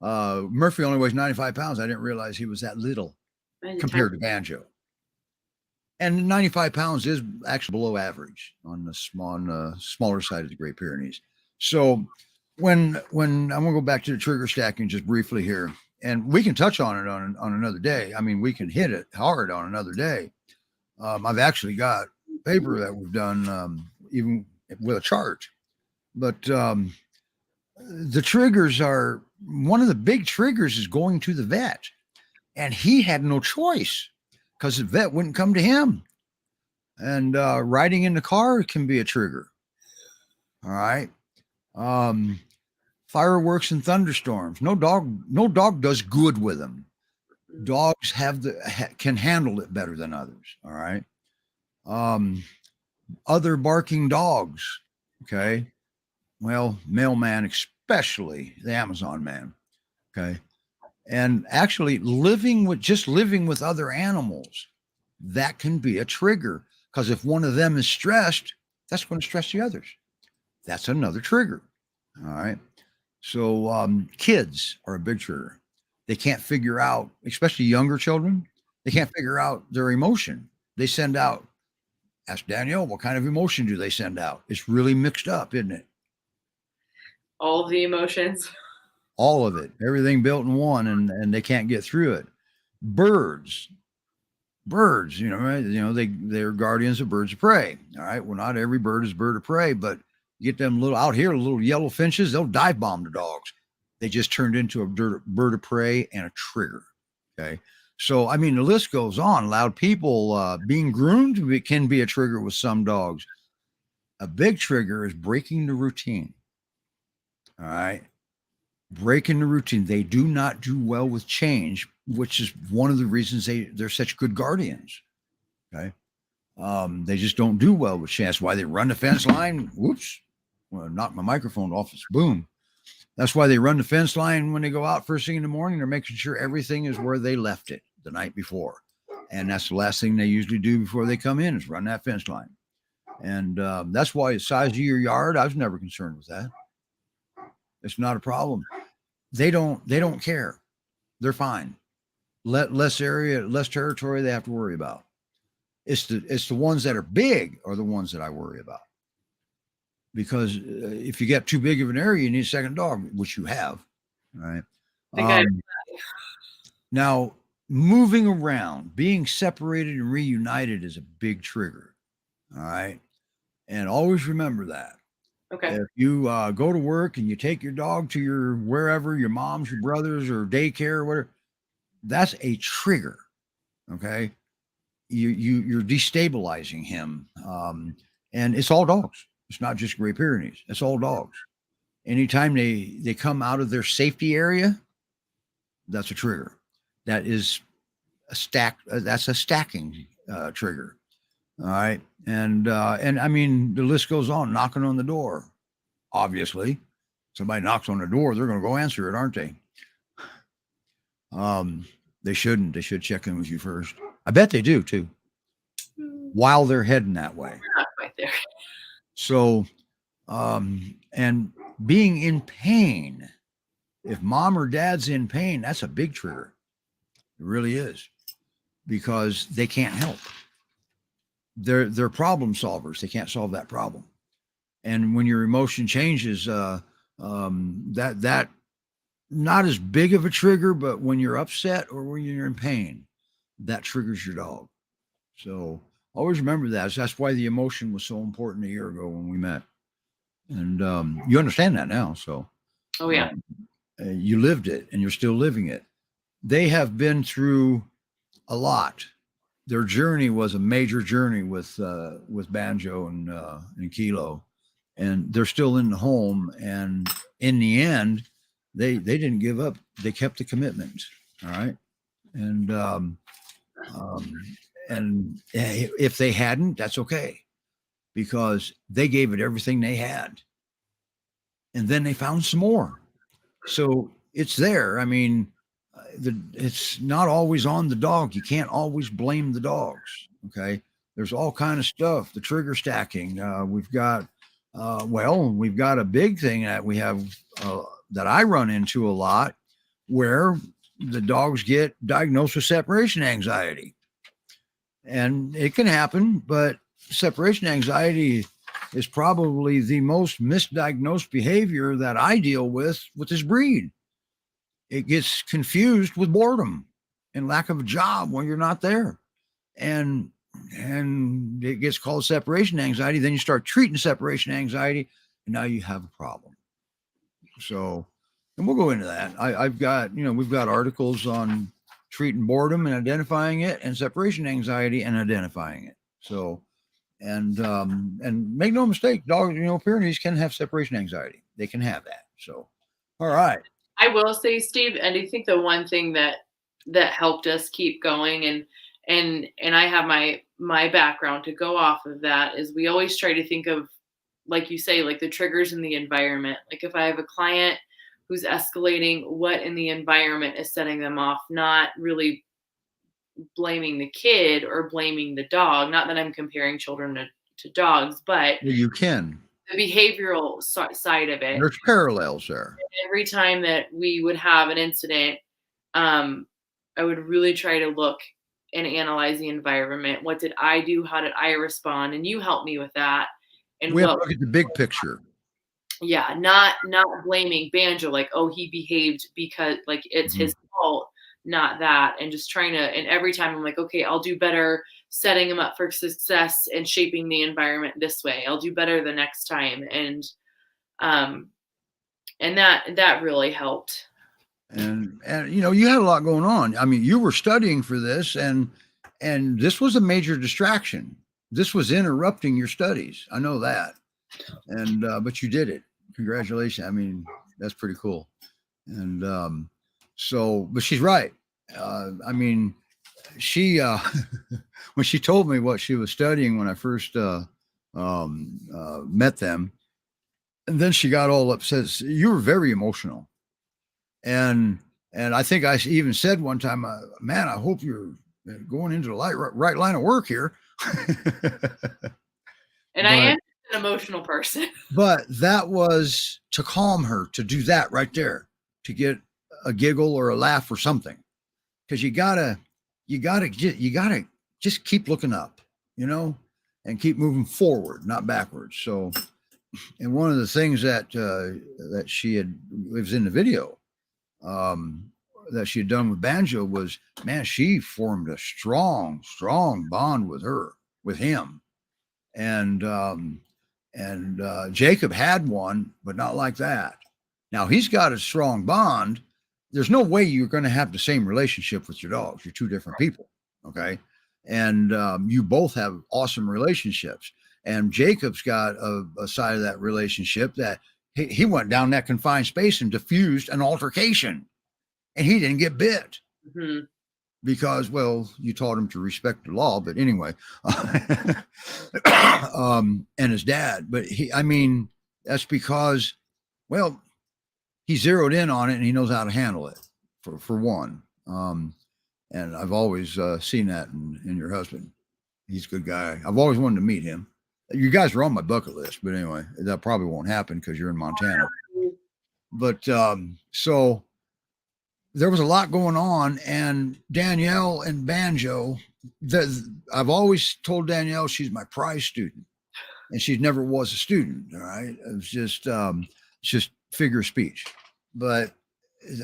Murphy only weighs 95 pounds. I didn't realize he was that little compared to Banjo. And 95 pounds is actually below average on the smaller side of the Great Pyrenees. So when I'm gonna go back to the trigger stacking just briefly here, and we can touch on it on another day. I mean, we can hit it hard on another day. I've actually got paper that we've done even with a chart, but the triggers are one of the big triggers is going to the vet, and he had no choice because the vet wouldn't come to him. And riding in the car can be a trigger. All right. Fireworks and thunderstorms. No dog does good with them. Dogs can handle it better than others. All right. Other barking dogs. Okay. Well, mailman, especially the Amazon man. Okay. And actually living with other animals, that can be a trigger, because if one of them is stressed, that's going to stress the others. That's another trigger. All right. So kids are a big trigger. They can't figure out, especially younger children, they can't figure out their emotion. They send out, ask Danielle, what kind of emotion do they send out? It's really mixed up, isn't it? All of the emotions. All of it, everything built in one, and they can't get through it. Birds, right? They're guardians of birds of prey. All right. Well, not every bird is bird of prey, but you get them little yellow finches, they'll dive bomb the dogs. They just turned into a bird of prey and a trigger. Okay. So, I mean, the list goes on. Loud people being groomed can be a trigger with some dogs. A big trigger is breaking the routine. All right. Breaking the routine. They do not do well with change, which is one of the reasons they're such good guardians. Okay. They just don't do well with change. That's why they run the fence line. Whoops. Well, knock my microphone off. It's boom. That's why they run the fence line when they go out first thing in the morning. They're making sure everything is where they left it the night before. And that's the last thing they usually do before they come in is run that fence line. And that's why the size of your yard, I was never concerned with that. It's not a problem. They don't care. They're fine. Less area, less territory they have to worry about. It's the ones that are big are the ones that I worry about. Because if you get too big of an area, you need a second dog, which you have. All right. Now, moving around, being separated and reunited is a big trigger. All right. And always remember that. Okay. If you go to work and you take your dog to your wherever, your mom's, your brother's, or daycare, or whatever, that's a trigger. Okay. You're destabilizing him. And it's all dogs. It's not just Great Pyrenees. It's all dogs. Anytime they come out of their safety area, that's a trigger. That is that's a stacking trigger. All right. And I mean, the list goes on, knocking on the door. Obviously, somebody knocks on the door, they're going to go answer it, aren't they? They shouldn't. They should check in with you first. I bet they do too, while they're heading that way. We're not quite there. So, and being in pain, if mom or dad's in pain, that's a big trigger. It really is, because they can't help. They're problem solvers. They can't solve that problem. And when your emotion changes, that not as big of a trigger, but when you're upset or when you're in pain, that triggers your dog. So always remember that. That's why the emotion was so important a year ago when we met. And you understand that now. So, oh yeah, you lived it and you're still living it. They have been through a lot. Their journey was a major journey with Banjo and Kilo, and they're still in the home. And in the end, they didn't give up. They kept the commitment. All right. And if they hadn't, that's okay, because they gave it everything they had. And then they found some more. So it's there. I mean, it's not always on the dog. You can't always blame the dogs. Okay. There's all kind of stuff, the trigger stacking. We've got a big thing that we have that I run into a lot, where the dogs get diagnosed with separation anxiety. And it can happen, but separation anxiety is probably the most misdiagnosed behavior that I deal with this breed. It gets confused with boredom and lack of a job when you're not there. And it gets called separation anxiety. Then you start treating separation anxiety, and now you have a problem. So, and we'll go into that. I've got, we've got articles on treating boredom and identifying it, and separation anxiety and identifying it. So, and make no mistake, dogs, Pyrenees can have separation anxiety. They can have that. So, all right. I will say, Steve, and I think the one thing that helped us keep going, and I have my background to go off of that, is we always try to think of, like you say, like the triggers in the environment. Like if I have a client who's escalating, what in the environment is setting them off, not really blaming the kid or blaming the dog. Not that I'm comparing children to dogs, but you can. The behavioral side of it. There's parallels there. Every time that we would have an incident, I would really try to look and analyze the environment. What did I do? How did I respond? And you helped me with that. And we have to look at the big picture. Yeah, not blaming Banjo, like, oh, he behaved because like it's his fault, not that. And just trying to, and every time I'm like, okay, I'll do better setting him up for success and shaping the environment this way. I'll do better the next time. And that really helped. And you had a lot going on. I mean, you were studying for this, and this was a major distraction. This was interrupting your studies. I know that. And but you did it. Congratulations. I mean, that's pretty cool. And but she's right. I mean, she when she told me what she was studying when I first met them, and then she got all upset. You were very emotional. And I think I even said one time, man, I hope you're going into the right line of work here. And I am an emotional person. But that was to calm her, to do that right there, to get a giggle or a laugh or something. Because you gotta just keep looking up, and keep moving forward, not backwards. So, and one of the things that she it was in the video, that she had done with Banjo was, man, she formed a strong bond with him. And Jacob had one, but not like that. Now he's got a strong bond. There's no way you're going to have the same relationship with your dogs. You're two different people. Okay. And you both have awesome relationships. And Jacob's got a side of that relationship that he went down that confined space and diffused an altercation, and he didn't get bit. Mm-hmm. Because, well, you taught him to respect the law, but anyway, and his dad, but that's because, well, he zeroed in on it and he knows how to handle it for one. And I've always seen that in your husband. He's a good guy. I've always wanted to meet him. You guys are on my bucket list, but anyway, that probably won't happen because you're in Montana. But so there was a lot going on, and Danielle and Banjo, I've always told Danielle she's my prize student, and she never was a student. All right. It was just figure of speech, but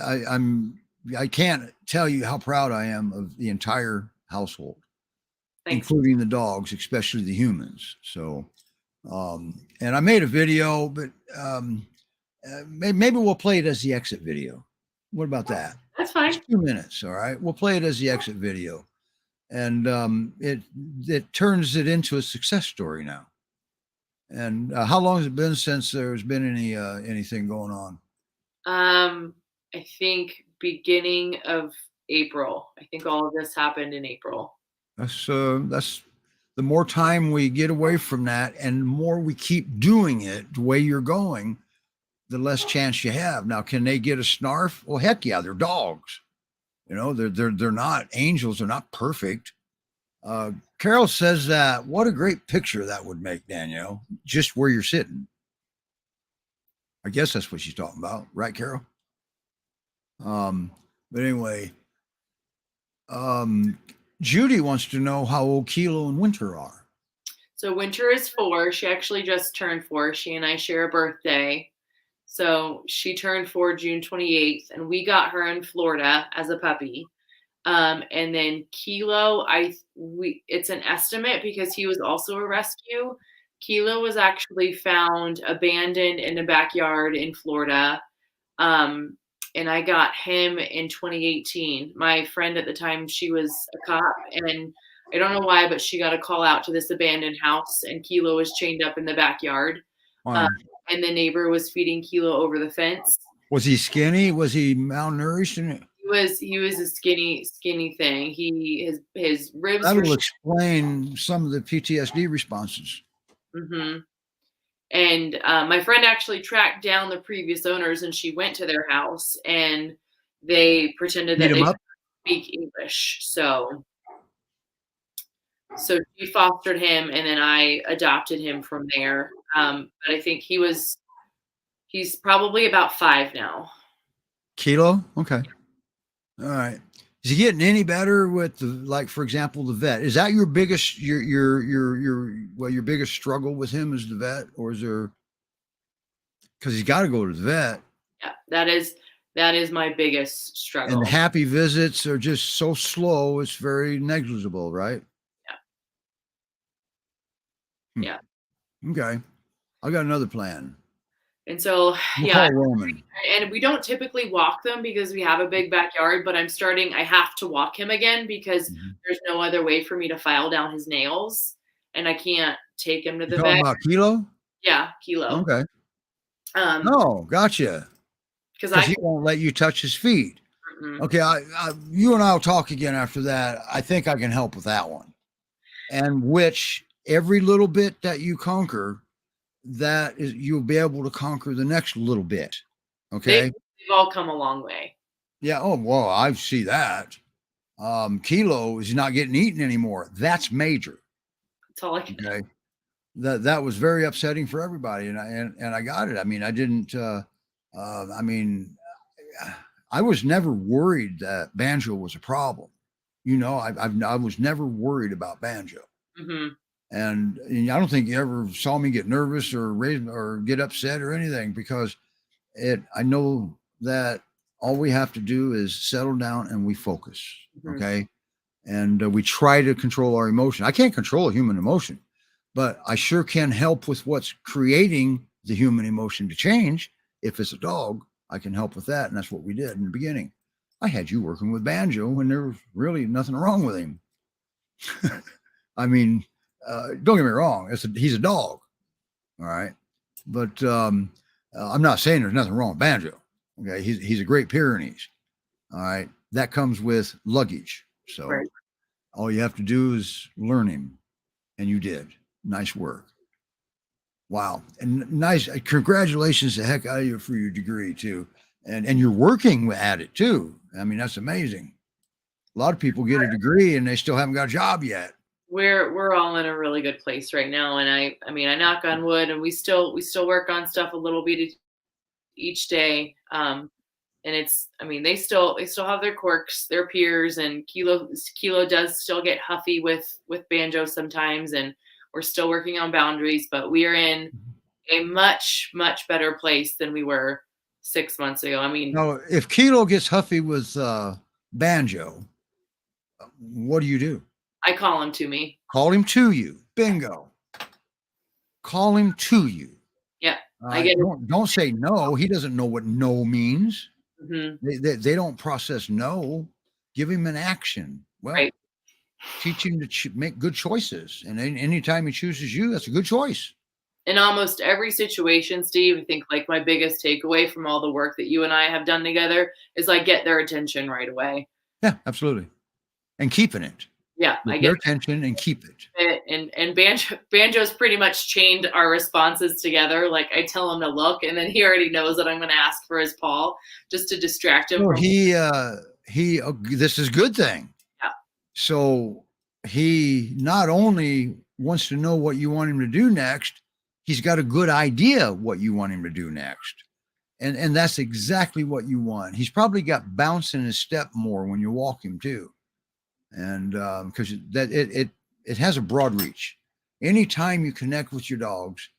I can't tell you how proud I am of the entire household, including the dogs, especially the humans. So, and I made a video, but maybe we'll play it as the exit video. What about that? That's fine. It's 2 minutes. All right. We'll play it as the exit video. And it turns it into a success story now. And how long has it been since there's been anything going on? I think beginning of April. I think all of this happened in April. That's the more time we get away from that and the more we keep doing it the way you're going, the less chance you have. Now, can they get a snarf? Well, heck yeah, they're dogs. You know, they're not angels. They're not perfect. Carol says that what a great picture that would make, Danielle, just where you're sitting. I guess that's what she's talking about, right, Carol? But anyway, Judy wants to know how old Kilo and Winter are. So Winter is 4. She actually just turned 4. She and I share a birthday. So she turned 4 June 28th, and we got her in Florida as a puppy. And then Kilo, it's an estimate because he was also a rescue. Kilo was actually found abandoned in a backyard in Florida. And I got him in 2018. My friend at the time, she was a cop, and I don't know why, but she got a call out to this abandoned house, and Kilo was chained up in the backyard. Wow. And the neighbor was feeding Kilo over the fence. Was he skinny? Was he malnourished? He was a skinny thing. His ribs That'll were explain some of the PTSD responses. Mm-hmm. And my friend actually tracked down the previous owners, and she went to their house, and they pretended that they didn't speak English. So she fostered him, and then I adopted him from there. But I think he's probably about 5 now. Kilo? Okay. All right. Is he getting any better with like, for example, the vet? Is that your biggest, your biggest struggle with him is the vet, or is there, because he's got to go to the vet. Yeah, that is my biggest struggle. And the happy visits are just so slow. It's very negligible, right? Yeah. Okay. I got another plan. And so, we'll call Roman. And we don't typically walk them because we have a big backyard, but I have to walk him again because there's no other way for me to file down his nails, and I can't take him to the vet. Talking about Kilo? Yeah, Kilo. Okay. No, gotcha. Because he won't let you touch his feet. Mm-mm. Okay, you and I will talk again after that. I think I can help with that one. And which every little bit that you conquer, that is, you'll be able to conquer the next little bit. Okay. They've all come a long way. Yeah. Oh, well, I see that. Kilo is not getting eaten anymore. That's major. That's all I can do. Okay. That was very upsetting for everybody. And I got it. I mean, I didn't, I was never worried that Banjo was a problem. You know, I was never worried about Banjo. Mm-hmm. And I don't think you ever saw me get nervous or get upset or anything, because I know that all we have to do is settle down and we focus. Mm-hmm. Okay. And we try to control our emotion. I can't control a human emotion, but I sure can help with what's creating the human emotion to change. If it's a dog, I can help with that. And that's what we did in the beginning. I had you working with Banjo when there was really nothing wrong with him. I mean, don't get me wrong. He's a dog. All right. But I'm not saying there's nothing wrong with Banjo. Okay. He's a Great Pyrenees. All right. That comes with luggage. So right. All you have to do is learn him. And you did. Nice work. Wow. And nice. Congratulations the heck out of you for your degree too. And you're working at it too. I mean, that's amazing. A lot of people get a degree and they still haven't got a job yet. We're all in a really good place right now, and I knock on wood, and we still work on stuff a little bit each day. And they still have their quirks, their peers, and Kilo does still get huffy with Banjo sometimes, and we're still working on boundaries, but we are in a much, much better place than we were 6 months ago. I mean, now, if Kilo gets huffy with Banjo, what do? I call him to me. Call him to you. Bingo. Call him to you. Yeah. Don't say no. He doesn't know what no means. Mm-hmm. They don't process no. Give him an action. Well, right. Teach him to make good choices. And anytime he chooses you, that's a good choice. In almost every situation, Steve, I think like my biggest takeaway from all the work that you and I have done together is like get their attention right away. Yeah, absolutely. And keeping it. Yeah, I get their attention and keep it. And Banjo's pretty much chained our responses together. Like I tell him to look, and then he already knows that I'm going to ask for his paw just to distract him. Well, this is a good thing. Yeah. So he not only wants to know what you want him to do next, he's got a good idea what you want him to do next. And that's exactly what you want. He's probably got bounce in his step more when you walk him too. And because that it has a broad reach. Anytime you connect with your dogs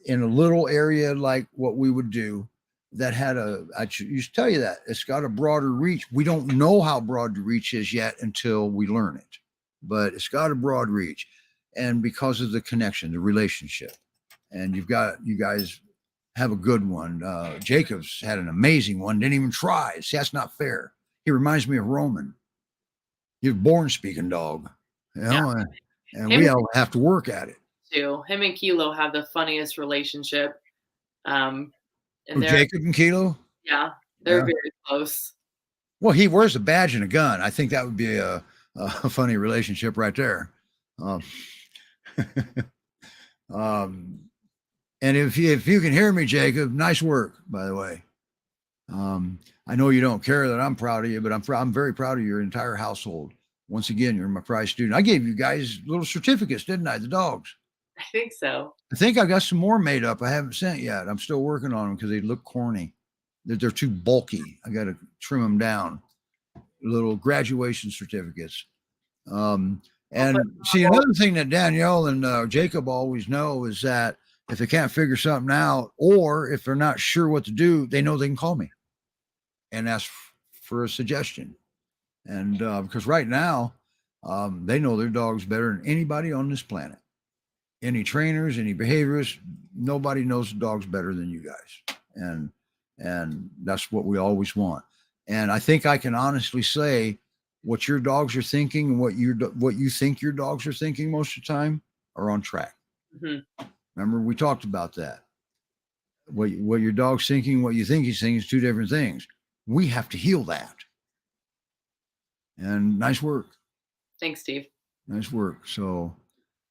in a little area like what we would do, that had I used to tell you that it's got a broader reach. We don't know how broad the reach is yet until we learn it, but it's got a broad reach, and because of the connection, the relationship, and you guys have a good one. Jacob's had an amazing one. Didn't even try. See, that's not fair. He reminds me of Roman. He's a born speaking dog, you know, and we all have to work at it. Too. Him and Kilo have the funniest relationship. And Jacob and Kilo? Yeah, they're very close. Well, he wears a badge and a gun. I think that would be a funny relationship right there. And if you can hear me, Jacob, nice work, by the way. I know you don't care that I'm proud of you, but I'm very proud of your entire household. Once again, you're my prize student. I gave you guys little certificates, didn't I? The dogs. I think so. I think I got some more made up. I haven't sent yet. I'm still working on them because they look corny. They're too bulky. I got to trim them down. Little graduation certificates. And see, another thing that Danielle and Jacob always know is that if they can't figure something out, or if they're not sure what to do, they know they can call me and ask for a suggestion. And because right now, they know their dogs better than anybody on this planet. Any trainers, any behaviorists, nobody knows the dogs better than you guys. And that's what we always want. And I think I can honestly say what your dogs are thinking and what you think your dogs are thinking most of the time are on track. Mm-hmm. Remember, we talked about that. What your dog's thinking, what you think he's thinking is two different things. We have to heal that. And nice work. Thanks, Steve. Nice work. So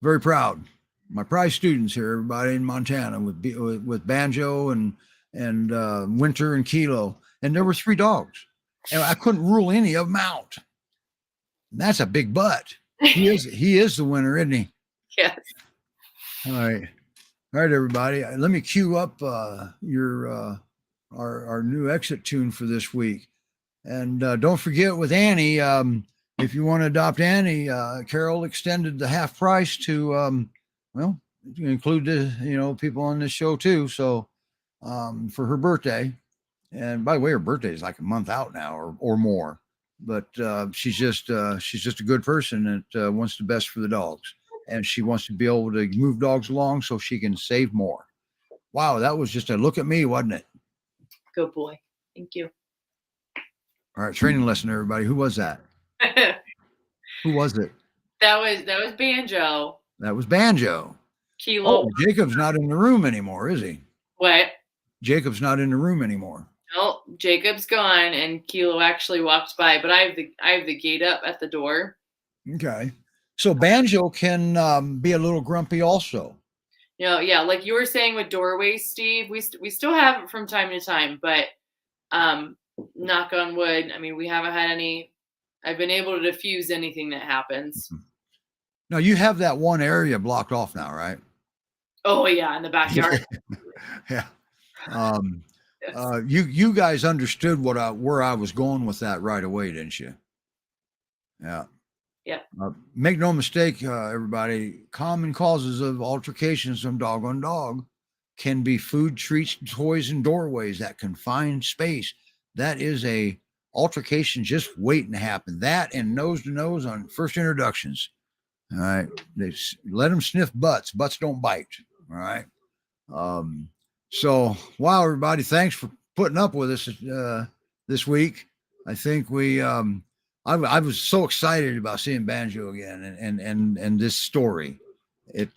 very proud. My prize students here, everybody in Montana with Banjo and Winter and Kilo. And there were 3 dogs. And I couldn't rule any of them out. And that's a big butt. He is the winner, isn't he? Yes. All right, everybody. Let me cue up our new exit tune for this week. And don't forget with Annie, if you want to adopt Annie, Carol extended the half price to include the people on this show too. So for her birthday, and by the way, her birthday is like a month out now or more. But she's just a good person that wants the best for the dogs, and she wants to be able to move dogs along so she can save more. Wow, that was just a look at me, wasn't it? Good boy. Thank you. All right, training lesson, everybody. Who was that? Who was it? That was Banjo. That was Banjo. Kilo. Oh, Jacob's not in the room anymore, is he? What? Jacob's not in the room anymore. No, Jacob's gone, and Kilo actually walked by, but I have the gate up at the door. Okay, so Banjo can be a little grumpy also. Yeah, like you were saying with doorways, Steve. We still have it from time to time, but knock on wood. I mean, we haven't had any. I've been able to diffuse anything that happens. Now you have that one area blocked off now, right? Oh yeah, in the backyard. Yeah. You guys understood where I was going with that right away, didn't you? Yeah. Yeah. Make no mistake, everybody. Common causes of altercations from dog on dog can be food, treats, toys, and doorways, that confined space. That is a altercation just waiting to happen. That and nose to nose on first introductions. All right. They let them sniff butts. Butts don't bite. All right. So, wow, everybody, thanks for putting up with us this week. I think I was so excited about seeing Banjo again and this story. It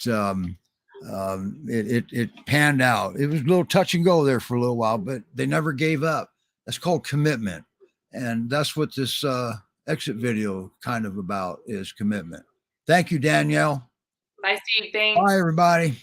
panned out. It was a little touch and go there for a little while, but they never gave up. That's called commitment. And that's what this exit video kind of about is, commitment. Thank you, Danielle. Bye, Steve. Thanks. Bye, everybody.